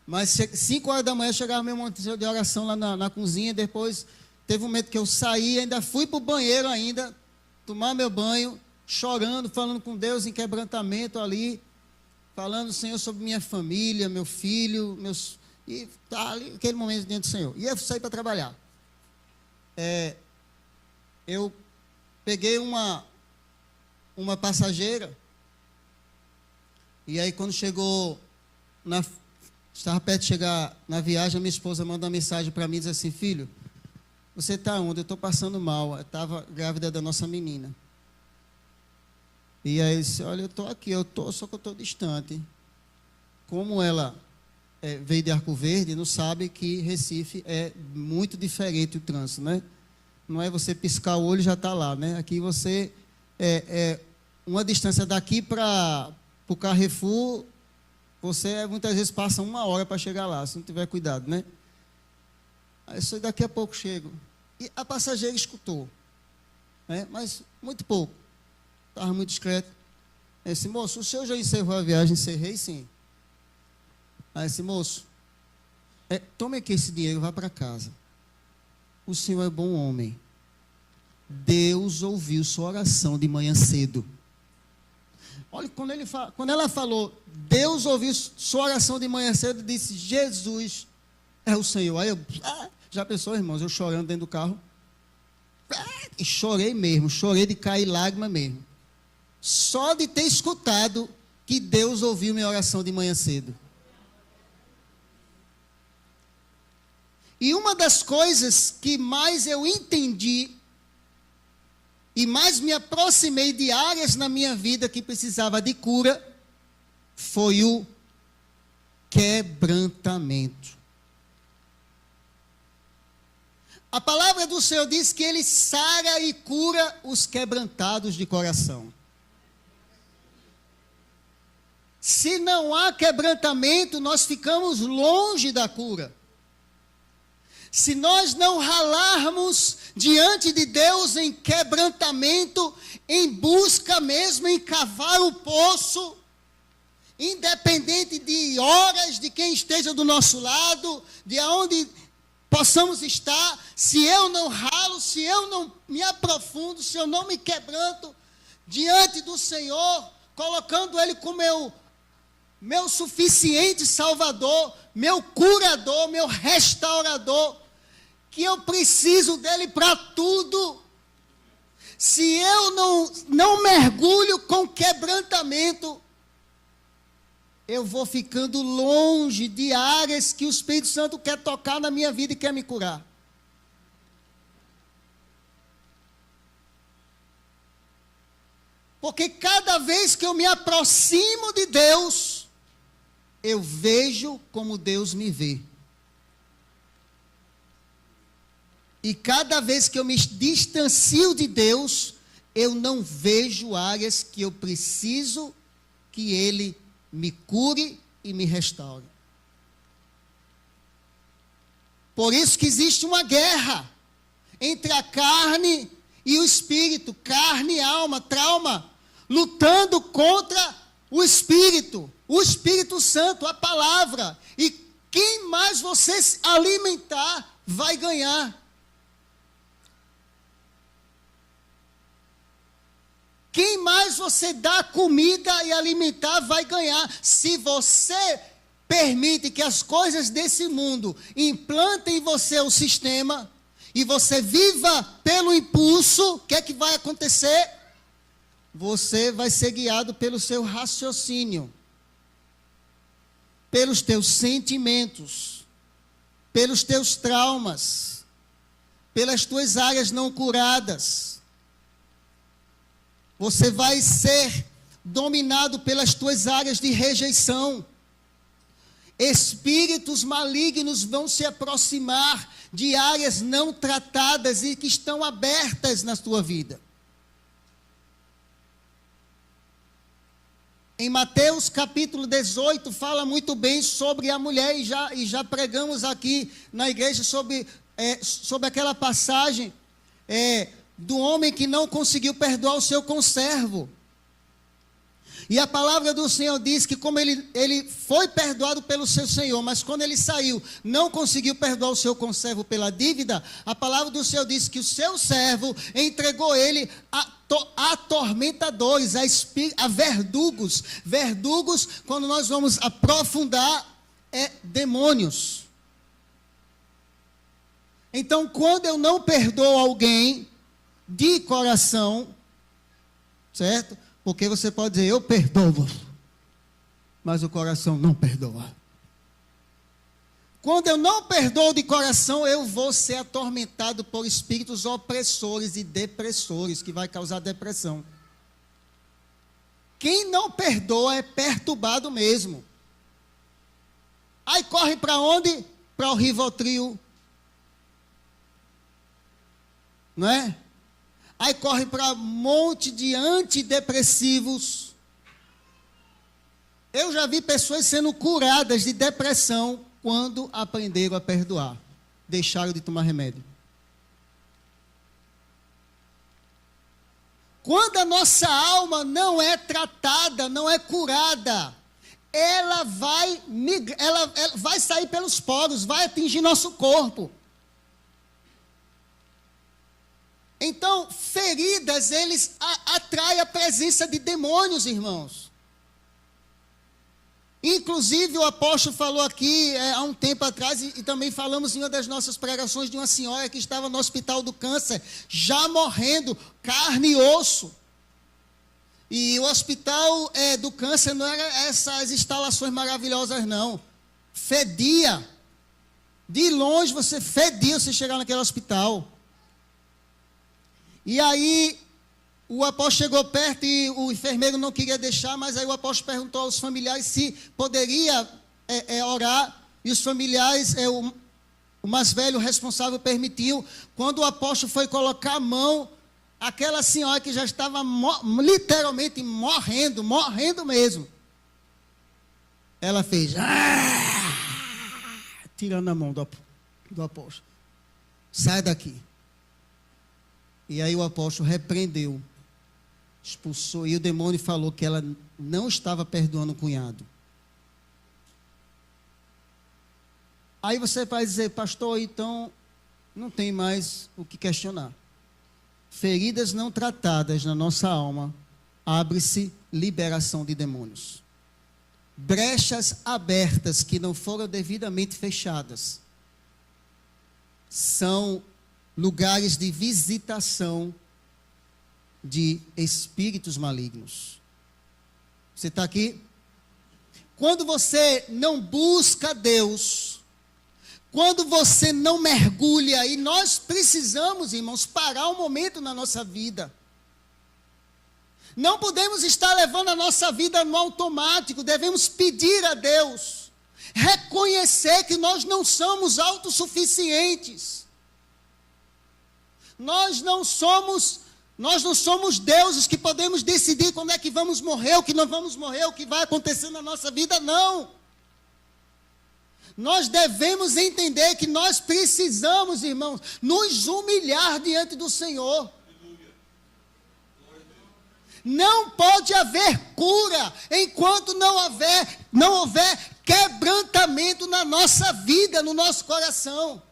A: Mas 5 horas da manhã chegava meu momento de oração lá na cozinha, depois teve um momento que eu saí, ainda fui para o banheiro ainda, tomar meu banho, chorando, falando com Deus em quebrantamento ali, falando, Senhor, sobre minha família, meu filho, e tá ali, aquele momento diante do Senhor. E eu saí para trabalhar. Eu peguei uma passageira, e aí quando estava perto de chegar na viagem, a minha esposa manda uma mensagem para mim, diz assim, filho, você está onde? Eu estou passando mal. Eu estava grávida da nossa menina. E aí ele disse, olha, eu estou aqui, só que eu estou distante. Como ela veio de Arco Verde, não sabe que Recife é muito diferente o trânsito, né? Não é você piscar o olho e já está lá, né? Aqui você, uma distância daqui para o Carrefour, você muitas vezes passa 1 hora para chegar lá, se não tiver cuidado, né? Aí isso daqui a pouco chego. E a passageira escutou, né? Mas muito pouco. Estava muito discreto. Aí disse, moço, o senhor já encerrou a viagem? Encerrei, sim. Aí disse, moço, tome aqui esse dinheiro, vá para casa. O senhor é bom homem. Deus ouviu sua oração de manhã cedo. Olha, quando ela falou, Deus ouviu sua oração de manhã cedo, disse, Jesus é o Senhor. Aí eu, já pensou, irmãos, eu chorando dentro do carro? E chorei mesmo, chorei de cair lágrima mesmo. Só de ter escutado que Deus ouviu minha oração de manhã cedo. E uma das coisas que mais eu entendi e mais me aproximei de áreas na minha vida que precisava de cura foi o quebrantamento. A palavra do Senhor diz que Ele sara e cura os quebrantados de coração. Se não há quebrantamento, nós ficamos longe da cura. Se nós não ralarmos diante de Deus em quebrantamento, em busca mesmo, em cavar o poço, independente de horas, de quem esteja do nosso lado, de aonde possamos estar, se eu não ralo, se eu não me aprofundo, se eu não me quebranto diante do Senhor, colocando Ele como meu suficiente Salvador, meu curador, meu restaurador, que eu preciso dele para tudo. Se eu não mergulho com quebrantamento, eu vou ficando longe de áreas que o Espírito Santo quer tocar na minha vida e quer me curar. Porque cada vez que eu me aproximo de Deus, eu vejo como Deus me vê. E cada vez que eu me distancio de Deus, eu não vejo áreas que eu preciso que Ele me cure e me restaure. Por isso que existe uma guerra entre a carne e o espírito, carne e alma, trauma, lutando contra o Espírito Santo, a palavra. E quem mais você se alimentar, vai ganhar. Quem mais você dá comida e alimentar, vai ganhar. Se você permite que as coisas desse mundo implantem em você o sistema, e você viva pelo impulso, o que é que vai acontecer? Você vai ser guiado pelo seu raciocínio, pelos teus sentimentos, pelos teus traumas, pelas tuas áreas não curadas. Você vai ser dominado pelas tuas áreas de rejeição. Espíritos malignos vão se aproximar de áreas não tratadas e que estão abertas na tua vida. Em Mateus capítulo 18, fala muito bem sobre a mulher, e já pregamos aqui na igreja sobre aquela passagem do homem que não conseguiu perdoar o seu conservo. E a palavra do Senhor diz que como ele foi perdoado pelo seu Senhor, mas quando ele saiu, não conseguiu perdoar o seu conservo pela dívida, a palavra do Senhor diz que o seu servo entregou ele a atormentadores, a verdugos. Verdugos, quando nós vamos aprofundar, demônios. Então, quando eu não perdoo alguém de coração, certo? Porque você pode dizer, eu perdoo, mas o coração não perdoa. Quando eu não perdoo de coração, eu vou ser atormentado por espíritos opressores e depressores, que vai causar depressão. Quem não perdoa é perturbado mesmo. Aí corre para onde? Para o Rivotril. Não é? Aí corre para um monte de antidepressivos. Eu já vi pessoas sendo curadas de depressão quando aprenderam a perdoar. Deixaram de tomar remédio. Quando a nossa alma não é tratada, não é curada, ela vai sair pelos poros, vai atingir nosso corpo. Então, feridas, eles atraem a presença de demônios, irmãos. Inclusive, o apóstolo falou aqui, há um tempo atrás, e também falamos em uma das nossas pregações de uma senhora que estava no hospital do câncer, já morrendo, carne e osso. E o hospital do câncer não era essas instalações maravilhosas, não. Fedia. De longe você fedia você chegar naquele hospital. E aí, o apóstolo chegou perto e o enfermeiro não queria deixar, mas aí o apóstolo perguntou aos familiares se poderia orar, e os familiares, o mais velho, o responsável, permitiu. Quando o apóstolo foi colocar a mão, aquela senhora que já estava literalmente morrendo mesmo, ela fez, tirando a mão do apóstolo, sai daqui. E aí o apóstolo repreendeu, expulsou, e o demônio falou que ela não estava perdoando o cunhado. Aí você vai dizer, pastor, então não tem mais o que questionar. Feridas não tratadas na nossa alma, abre-se liberação de demônios. Brechas abertas que não foram devidamente fechadas são lugares de visitação de espíritos malignos. Você está aqui? Quando você não busca Deus, quando você não mergulha, e nós precisamos, irmãos, parar um momento na nossa vida. Não podemos estar levando a nossa vida no automático, devemos pedir a Deus, reconhecer que nós não somos autossuficientes. Nós não somos deuses que podemos decidir quando é que vamos morrer, o que não vamos morrer, o que vai acontecer na nossa vida, não. Nós devemos entender que nós precisamos, irmãos, nos humilhar diante do Senhor. Não pode haver cura enquanto não houver quebrantamento na nossa vida, no nosso coração.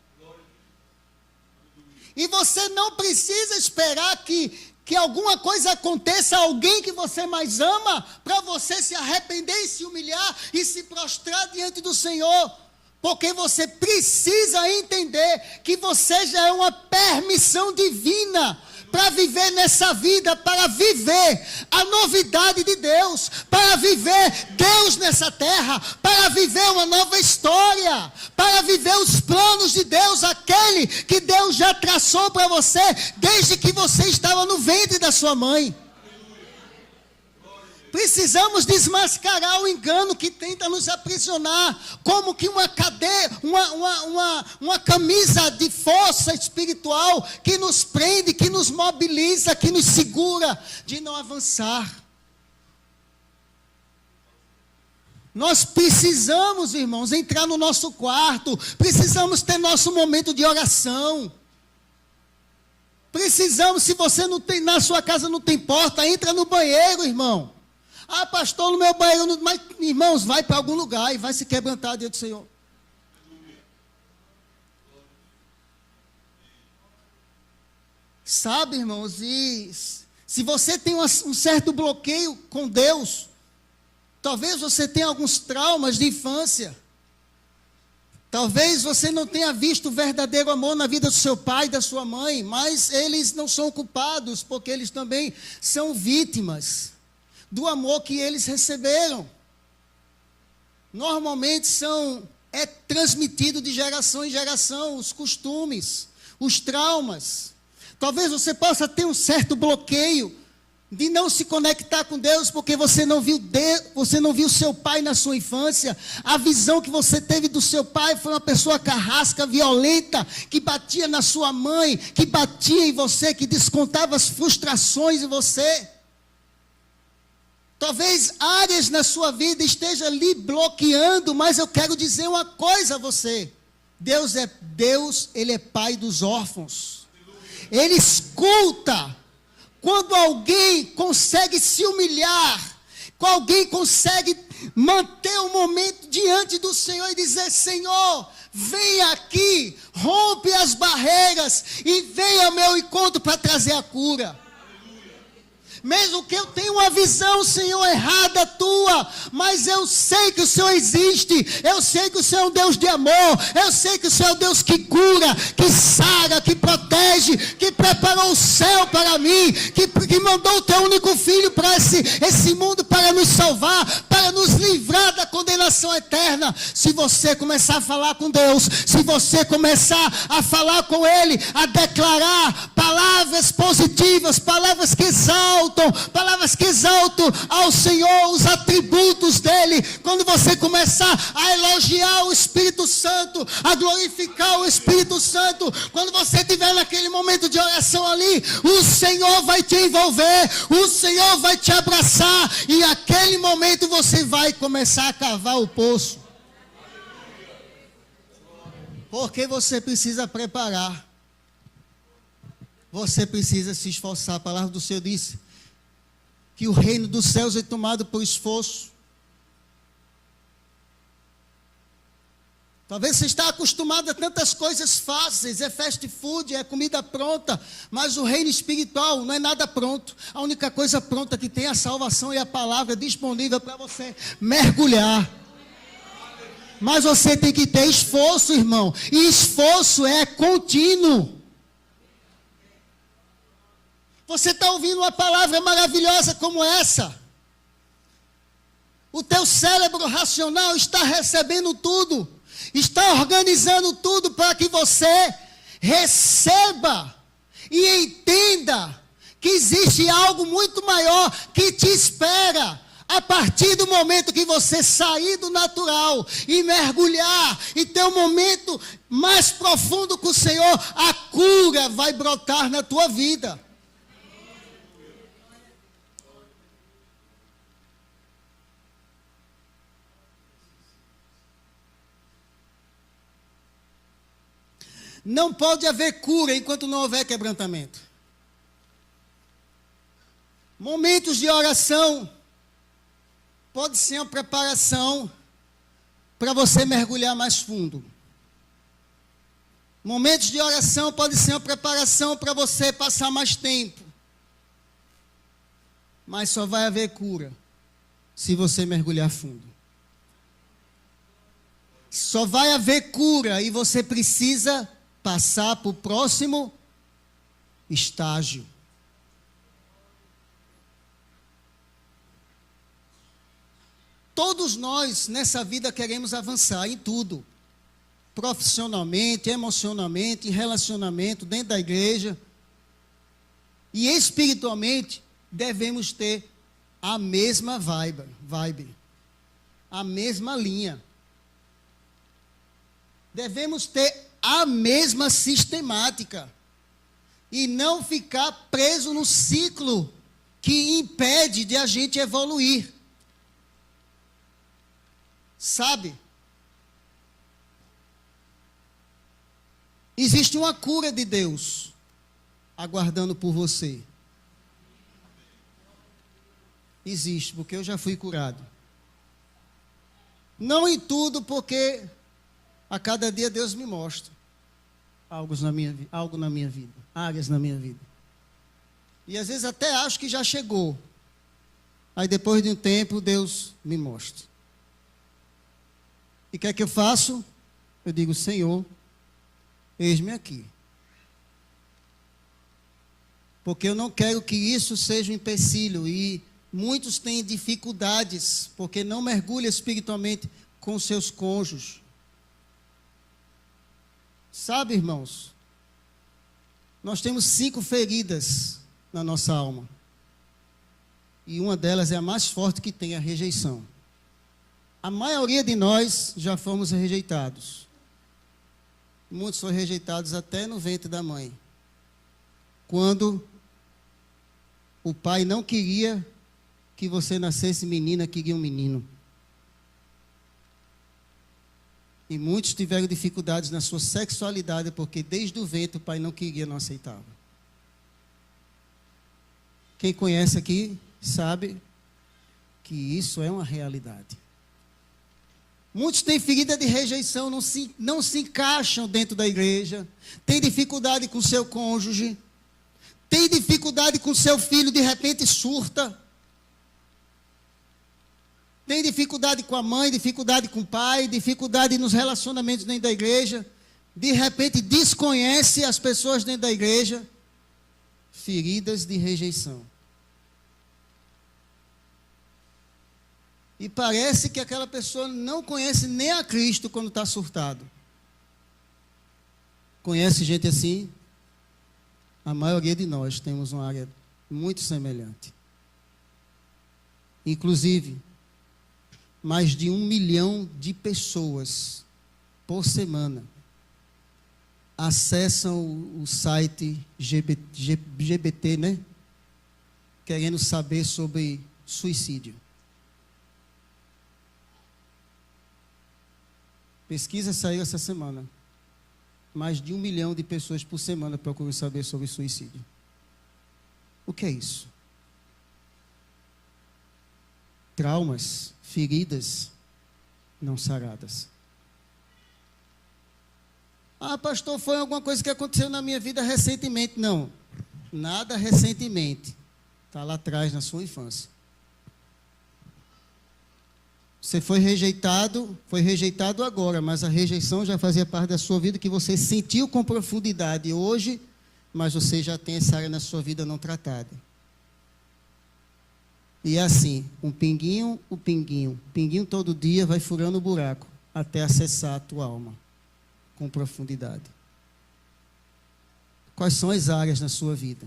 A: E você não precisa esperar que alguma coisa aconteça a alguém que você mais ama, para você se arrepender e se humilhar e se prostrar diante do Senhor. Porque você precisa entender que você já é uma permissão divina para viver nessa vida, para viver a novidade de Deus, para viver Deus nessa terra, para viver uma nova história, para viver os planos de Deus, aquele que Deus já traçou para você, desde que você estava no ventre da sua mãe. Precisamos desmascarar o engano que tenta nos aprisionar, como que uma cadeia, uma camisa de força espiritual que nos prende, que nos mobiliza, que nos segura de não avançar. Nós precisamos, irmãos, entrar no nosso quarto, precisamos ter nosso momento de oração. Precisamos, se você não tem, na sua casa não tem porta, entra no banheiro, irmão. Ah, pastor, no meu banheiro, mas, irmãos, vai para algum lugar e vai se quebrantar diante do Senhor. Sabe, irmãos, e se você tem um certo bloqueio com Deus, talvez você tenha alguns traumas de infância. Talvez você não tenha visto o verdadeiro amor na vida do seu pai e da sua mãe, mas eles não são culpados, porque eles também são vítimas do amor que eles receberam. Normalmente é transmitido de geração em geração, os costumes, os traumas. Talvez você possa ter um certo bloqueio de não se conectar com Deus, porque você não viu você não viu seu pai na sua infância. A visão que você teve do seu pai foi uma pessoa carrasca, violenta, que batia na sua mãe, que batia em você, que descontava as frustrações em você. Talvez áreas na sua vida estejam lhe bloqueando, mas eu quero dizer uma coisa a você. Deus, Ele é pai dos órfãos. Ele escuta quando alguém consegue se humilhar, quando alguém consegue manter o momento diante do Senhor e dizer: Senhor, vem aqui, rompe as barreiras e venha ao meu encontro para trazer a cura. Mesmo que eu tenha uma visão, Senhor, errada tua, mas eu sei que o Senhor existe, eu sei que o Senhor é um Deus de amor, eu sei que o Senhor é um Deus que cura, que sara, que protege, que preparou o céu para mim, que mandou o teu único filho para esse mundo para nos salvar, para nos livrar da condenação eterna. Se você começar a falar com Deus, se você começar a falar com Ele, a declarar palavras positivas, palavras que exaltam ao Senhor, os atributos dEle, quando você começar a elogiar o Espírito Santo, a glorificar o Espírito Santo, quando você estiver naquele momento de oração ali, o Senhor vai te envolver, o Senhor vai te abraçar, e naquele momento você vai começar a cavar o poço. Porque você precisa preparar, você precisa se esforçar. A palavra do Senhor disse que o reino dos céus é tomado por esforço. Talvez você está acostumado a tantas coisas fáceis, é fast food, é comida pronta, mas o reino espiritual não é nada pronto. A única coisa pronta que tem é a salvação e a palavra disponível para você mergulhar. Mas você tem que ter esforço, irmão, e esforço é contínuo. Você está ouvindo uma palavra maravilhosa como essa. O teu cérebro racional está recebendo tudo. Está organizando tudo para que você receba e entenda que existe algo muito maior que te espera. A partir do momento que você sair do natural e mergulhar e ter um momento mais profundo com o Senhor, a cura vai brotar na tua vida. Não pode haver cura enquanto não houver quebrantamento. Momentos de oração pode ser uma preparação para você mergulhar mais fundo. Momentos de oração pode ser uma preparação para você passar mais tempo. Mas só vai haver cura se você mergulhar fundo. Só vai haver cura e você precisa passar para o próximo estágio. Todos nós nessa vida queremos avançar em tudo. Profissionalmente, emocionalmente, em relacionamento, dentro da igreja. E espiritualmente devemos ter a mesma vibe. A mesma linha. Devemos ter a mesma sistemática e não ficar preso no ciclo que impede de a gente evoluir. Sabe? Existe uma cura de Deus aguardando por você. Existe, porque eu já fui curado. Não em tudo, porque a cada dia Deus me mostra algo na minha vida, áreas na minha vida. E às vezes até acho que já chegou. Aí depois de um tempo Deus me mostra. E o que é que eu faço? Eu digo: Senhor, eis-me aqui. Porque eu não quero que isso seja um empecilho. E muitos têm dificuldades porque não mergulham espiritualmente com seus cônjuges. Sabe, irmãos, nós temos 5 feridas na nossa alma. E uma delas é a mais forte que tem, a rejeição. A maioria de nós já fomos rejeitados. Muitos foram rejeitados até no ventre da mãe. Quando o pai não queria que você nascesse menina, queria um menino. E muitos tiveram dificuldades na sua sexualidade, porque desde o ventre o pai não queria, não aceitava. Quem conhece aqui sabe que isso é uma realidade. Muitos têm ferida de rejeição, não se encaixam dentro da igreja, têm dificuldade com seu cônjuge, têm dificuldade com seu filho, de repente surta. Tem dificuldade com a mãe, dificuldade com o pai, dificuldade nos relacionamentos dentro da igreja. De repente desconhece as pessoas dentro da igreja. Feridas de rejeição. E parece que aquela pessoa não conhece nem a Cristo quando está surtado. Conhece gente assim? A maioria de nós temos uma área muito semelhante. Inclusive, mais de 1 milhão de pessoas por semana acessam o site GBT, né? Querendo saber sobre suicídio. Pesquisa saiu essa semana. Mais de 1 milhão de pessoas por semana procuram saber sobre suicídio. O que é isso? Traumas, feridas não saradas. Ah, pastor, foi alguma coisa que aconteceu na minha vida recentemente. Não, nada recentemente. Está lá atrás, na sua infância. Você foi rejeitado agora, mas a rejeição já fazia parte da sua vida, que você sentiu com profundidade hoje, mas você já tem essa área na sua vida não tratada. E é assim, um pinguinho todo dia vai furando o buraco, até acessar a tua alma, com profundidade. Quais são as áreas na sua vida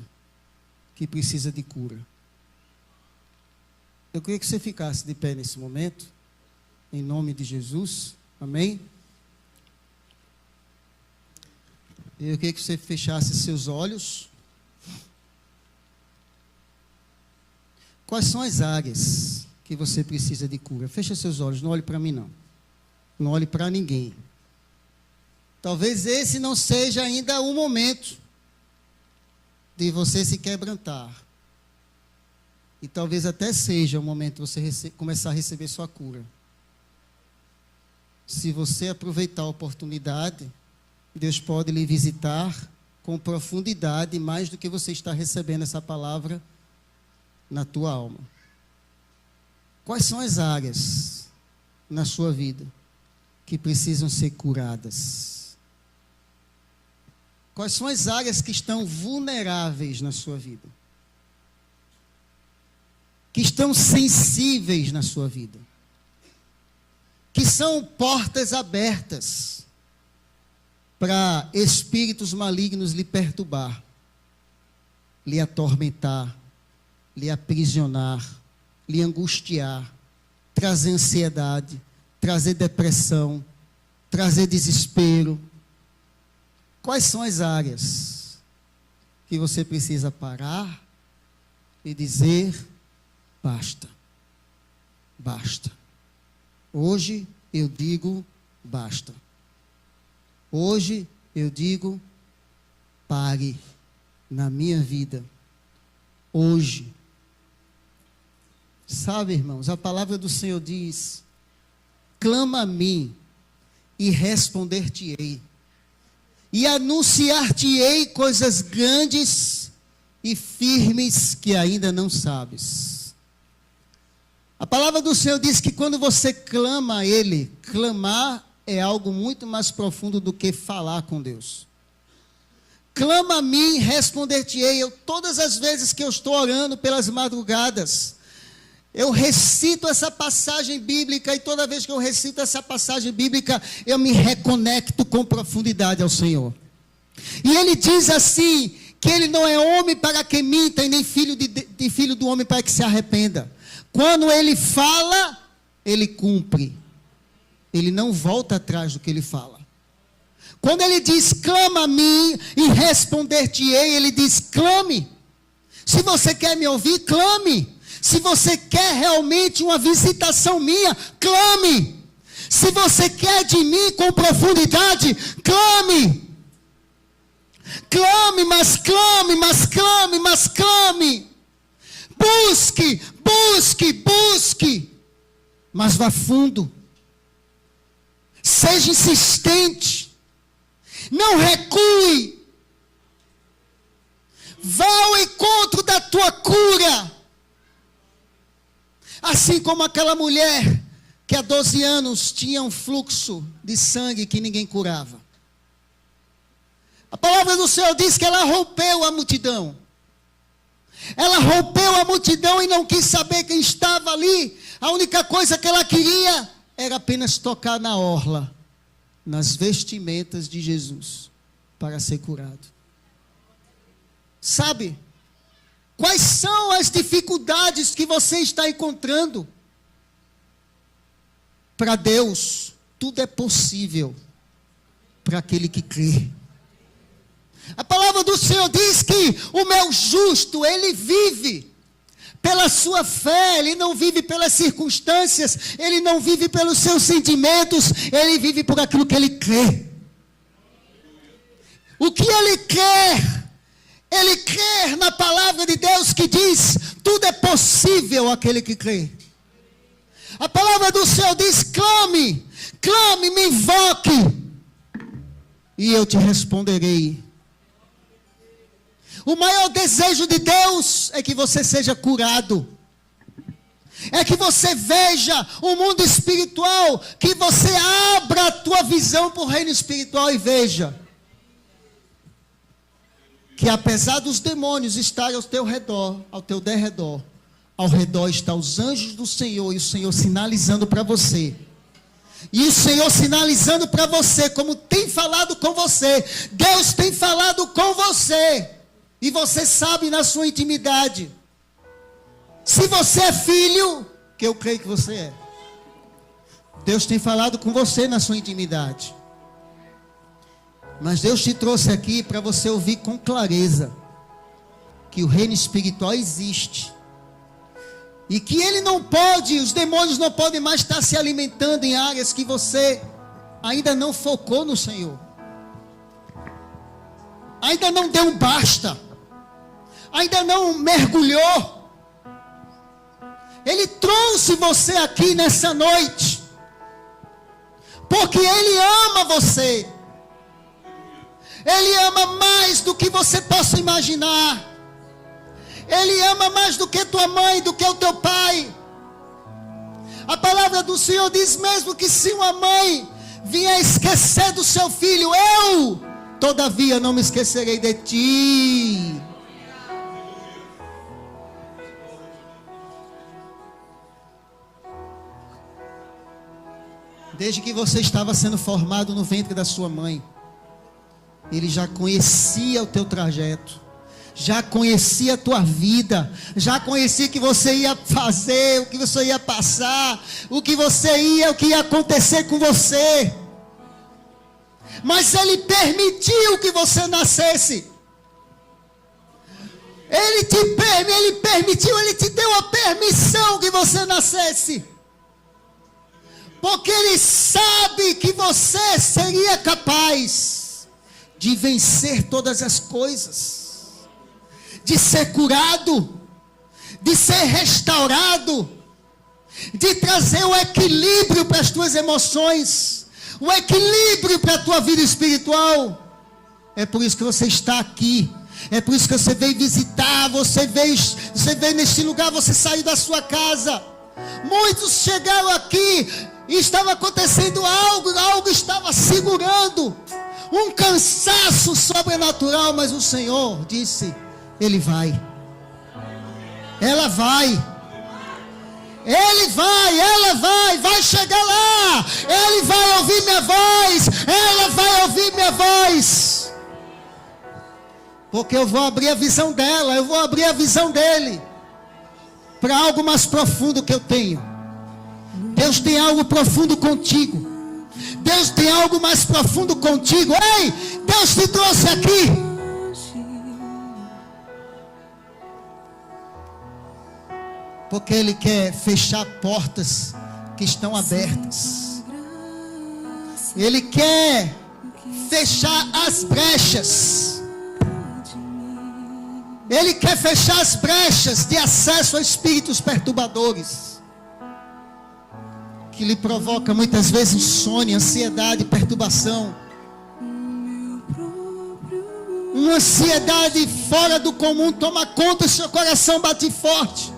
A: que precisa de cura? Eu queria que você ficasse de pé nesse momento, em nome de Jesus, amém? Eu queria que você fechasse seus olhos. Quais são as áreas que você precisa de cura? Feche seus olhos, não olhe para mim não. Não olhe para ninguém. Talvez esse não seja ainda o momento de você se quebrantar. E talvez até seja o momento de você começar a receber sua cura. Se você aproveitar a oportunidade, Deus pode lhe visitar com profundidade, mais do que você está recebendo essa palavra na tua alma. Quais são as áreas na sua vida que precisam ser curadas? Quais são as áreas que estão vulneráveis na sua vida? Que estão sensíveis na sua vida? Que são portas abertas para espíritos malignos lhe perturbar, lhe atormentar, lhe aprisionar, lhe angustiar, trazer ansiedade, trazer depressão, trazer desespero. Quais são as áreas que você precisa parar e dizer: basta, basta. Hoje eu digo basta. Hoje eu digo pare na minha vida. Hoje. Sabe, irmãos, a palavra do Senhor diz: clama a mim e responder-te-ei, e anunciar-te-ei coisas grandes e firmes que ainda não sabes. A palavra do Senhor diz que quando você clama a Ele, clamar é algo muito mais profundo do que falar com Deus. Clama a mim, responder-te-ei. Todas as vezes que eu estou orando pelas madrugadas, eu recito essa passagem bíblica, e toda vez que eu recito essa passagem bíblica, eu me reconecto com profundidade ao Senhor. E Ele diz assim, que ele não é homem para que minta, e nem filho do homem para que se arrependa. Quando ele fala, ele cumpre. Ele não volta atrás do que ele fala. Quando ele diz, clama a mim e responder-te-ei, ele diz, clame. Se você quer me ouvir, clame. Se você quer realmente uma visitação minha, clame. Se você quer de mim com profundidade, clame. Clame, mas clame, mas clame, mas clame. Busque, busque, busque. Mas vá fundo. Seja insistente. Não recue. Vá ao encontro da tua cura. Assim como aquela mulher que há 12 anos tinha um fluxo de sangue que ninguém curava. A palavra do Senhor diz que ela rompeu a multidão. Ela rompeu a multidão e não quis saber quem estava ali. A única coisa que ela queria era apenas tocar na orla, nas vestimentas de Jesus, para ser curado. Sabe? Quais são as dificuldades que você está encontrando? Para Deus, tudo é possível para aquele que crê. A palavra do Senhor diz que o meu justo, ele vive pela sua fé, ele não vive pelas circunstâncias, ele não vive pelos seus sentimentos, ele vive por aquilo que ele crê. O que ele quer? Ele crê na palavra de Deus que diz, tudo é possível àquele que crê. A palavra do Senhor diz, clame, clame, me invoque, e eu te responderei. O maior desejo de Deus é que você seja curado. É que você veja o mundo espiritual, que você abra a tua visão para o reino espiritual e veja que apesar dos demônios estarem ao teu redor, ao teu derredor, ao redor estão os anjos do Senhor, e o Senhor sinalizando para você. E o Senhor sinalizando para você, como tem falado com você. Deus tem falado com você. E você sabe na sua intimidade. Se você é filho, que eu creio que você é, Deus tem falado com você na sua intimidade. Mas Deus te trouxe aqui para você ouvir com clareza que o reino espiritual existe. E que ele não pode, os demônios não podem mais estar se alimentando em áreas que você ainda não focou no Senhor. Ainda não deu um basta. Ainda não mergulhou. Ele trouxe você aqui nessa noite, porque Ele ama você. Ele ama mais do que você possa imaginar. Ele ama mais do que tua mãe, do que o teu pai. A palavra do Senhor diz mesmo que se uma mãe vier esquecer do seu filho, eu, todavia, não me esquecerei de ti. Desde que você estava sendo formado no ventre da sua mãe, Ele já conhecia o teu trajeto, já conhecia a tua vida, já conhecia o que você ia fazer, o que você ia passar, o que ia acontecer com você. Mas Ele permitiu que você nascesse. Ele permitiu, Ele te deu a permissão que você nascesse. Porque Ele sabe que você seria capaz de vencer todas as coisas, de ser curado, de ser restaurado, de trazer o equilíbrio para as tuas emoções, o equilíbrio para a tua vida espiritual. É por isso que você está aqui. É por isso que você veio visitar, você veio neste lugar, você saiu da sua casa. Muitos chegaram aqui e estava acontecendo algo estava segurando, um cansaço sobrenatural, mas o Senhor disse, Ele vai, ela vai, Ele vai, ela vai chegar lá, Ele vai ouvir minha voz, ela vai ouvir minha voz. Porque eu vou abrir a visão dela, eu vou abrir a visão dele para algo mais profundo que eu tenho. Deus tem algo profundo contigo. Deus tem algo mais profundo contigo. Ei, Deus te trouxe aqui. Porque Ele quer fechar portas que estão abertas. Ele quer fechar as brechas. Ele quer fechar as brechas de acesso a espíritos perturbadores. Que lhe provoca muitas vezes insônia, ansiedade, perturbação. Uma ansiedade fora do comum toma conta, o seu coração bate forte.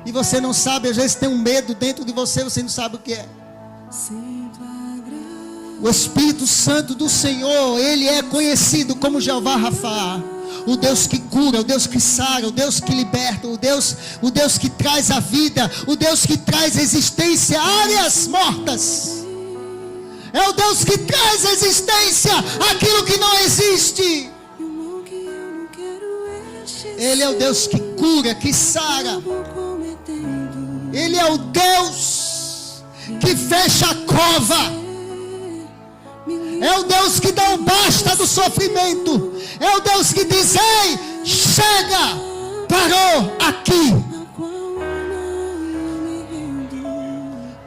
A: E você não sabe, às vezes tem um medo dentro de você, você não sabe o que é. O Espírito Santo do Senhor, Ele é conhecido como Jeová Rafa, o Deus que cura, o Deus que sara, o Deus que liberta, o Deus que traz a vida, o Deus que traz existência a áreas mortas. É o Deus que traz existência àquilo que não existe. Ele é o Deus que cura, que sara. Ele é o Deus que fecha a cova. É o Deus que dá um basta do sofrimento. É o Deus que diz: ei, chega, parou aqui.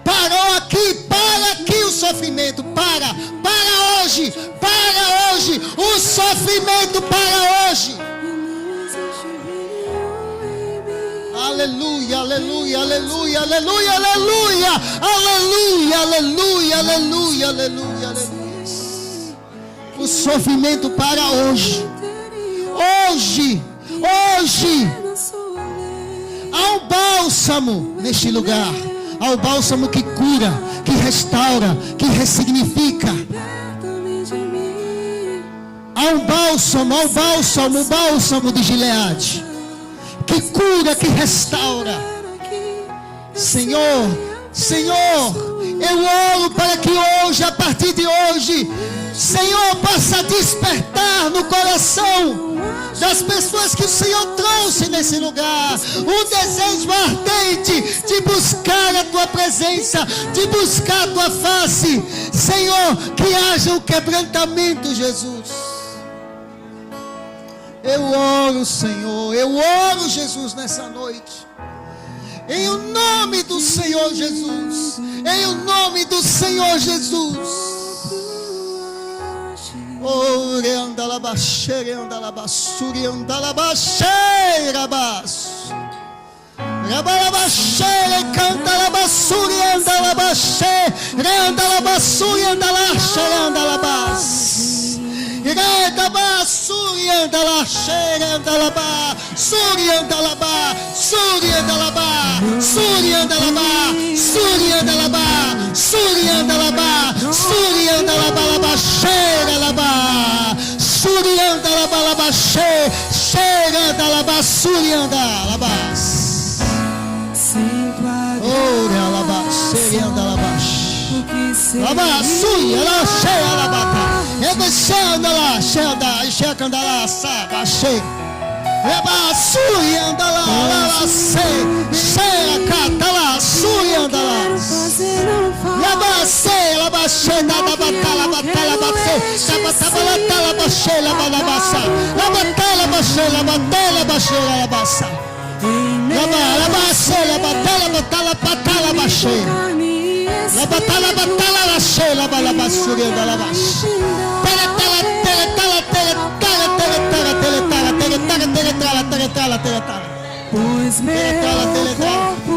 A: Parou aqui, para aqui o sofrimento. Para hoje, o sofrimento para hoje. Aleluia, aleluia, aleluia, aleluia, aleluia, aleluia, aleluia, aleluia, aleluia, aleluia. O sofrimento para hoje. Hoje. Há um bálsamo neste lugar. Há um bálsamo que cura, que restaura, que ressignifica. Há um bálsamo de Gileade, que cura, que restaura. Senhor, eu oro para que hoje, a partir de hoje, Senhor, possa despertar no coração das pessoas que o Senhor trouxe nesse lugar um desejo ardente de buscar a Tua presença, de buscar a Tua face. Senhor, que haja um quebrantamento, Jesus. Eu oro, Senhor, Jesus, nessa noite. Em o nome do Senhor Jesus. Em o nome do Senhor Jesus. Ore andalabaxere, andalabassuri, andalabaxeira, baço. Rabalabaxere, cantalabassuri, andalabaxere, andalabassuri, andalaxere, andalabaxere. Iredaba, suri andala, xere andalaba, suri andalaba, suri andalaba, suri andalaba, suri andalaba, suri andalaba, suri andalaba, xere alaba, suri andalaba, laba, xere andalaba, suri andalaba. Ore alaba, xere andalaba. Laba, suri, ela xere alaba. Rebexando lá, xanda, enxercando lá, sabe, achei. Reba, sui, anda lá, lá, cheia, cata lá, sui, anda lá. Laba, sei, laba, cheia, da batala, batala, batei, batala, batala, baixei, laba, labassa. Labatala, baixei, labatela, baixei, labassa. Laba, sei, labatala, batala, batala, baixei. Labatala, batala, baixei, laba, labassuri, anda lá, baixei.
B: Pois meu corpo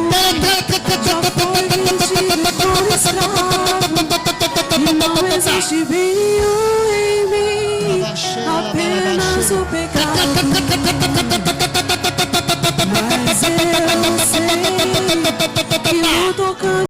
B: não existe nenhum em mim, apenas o pecado.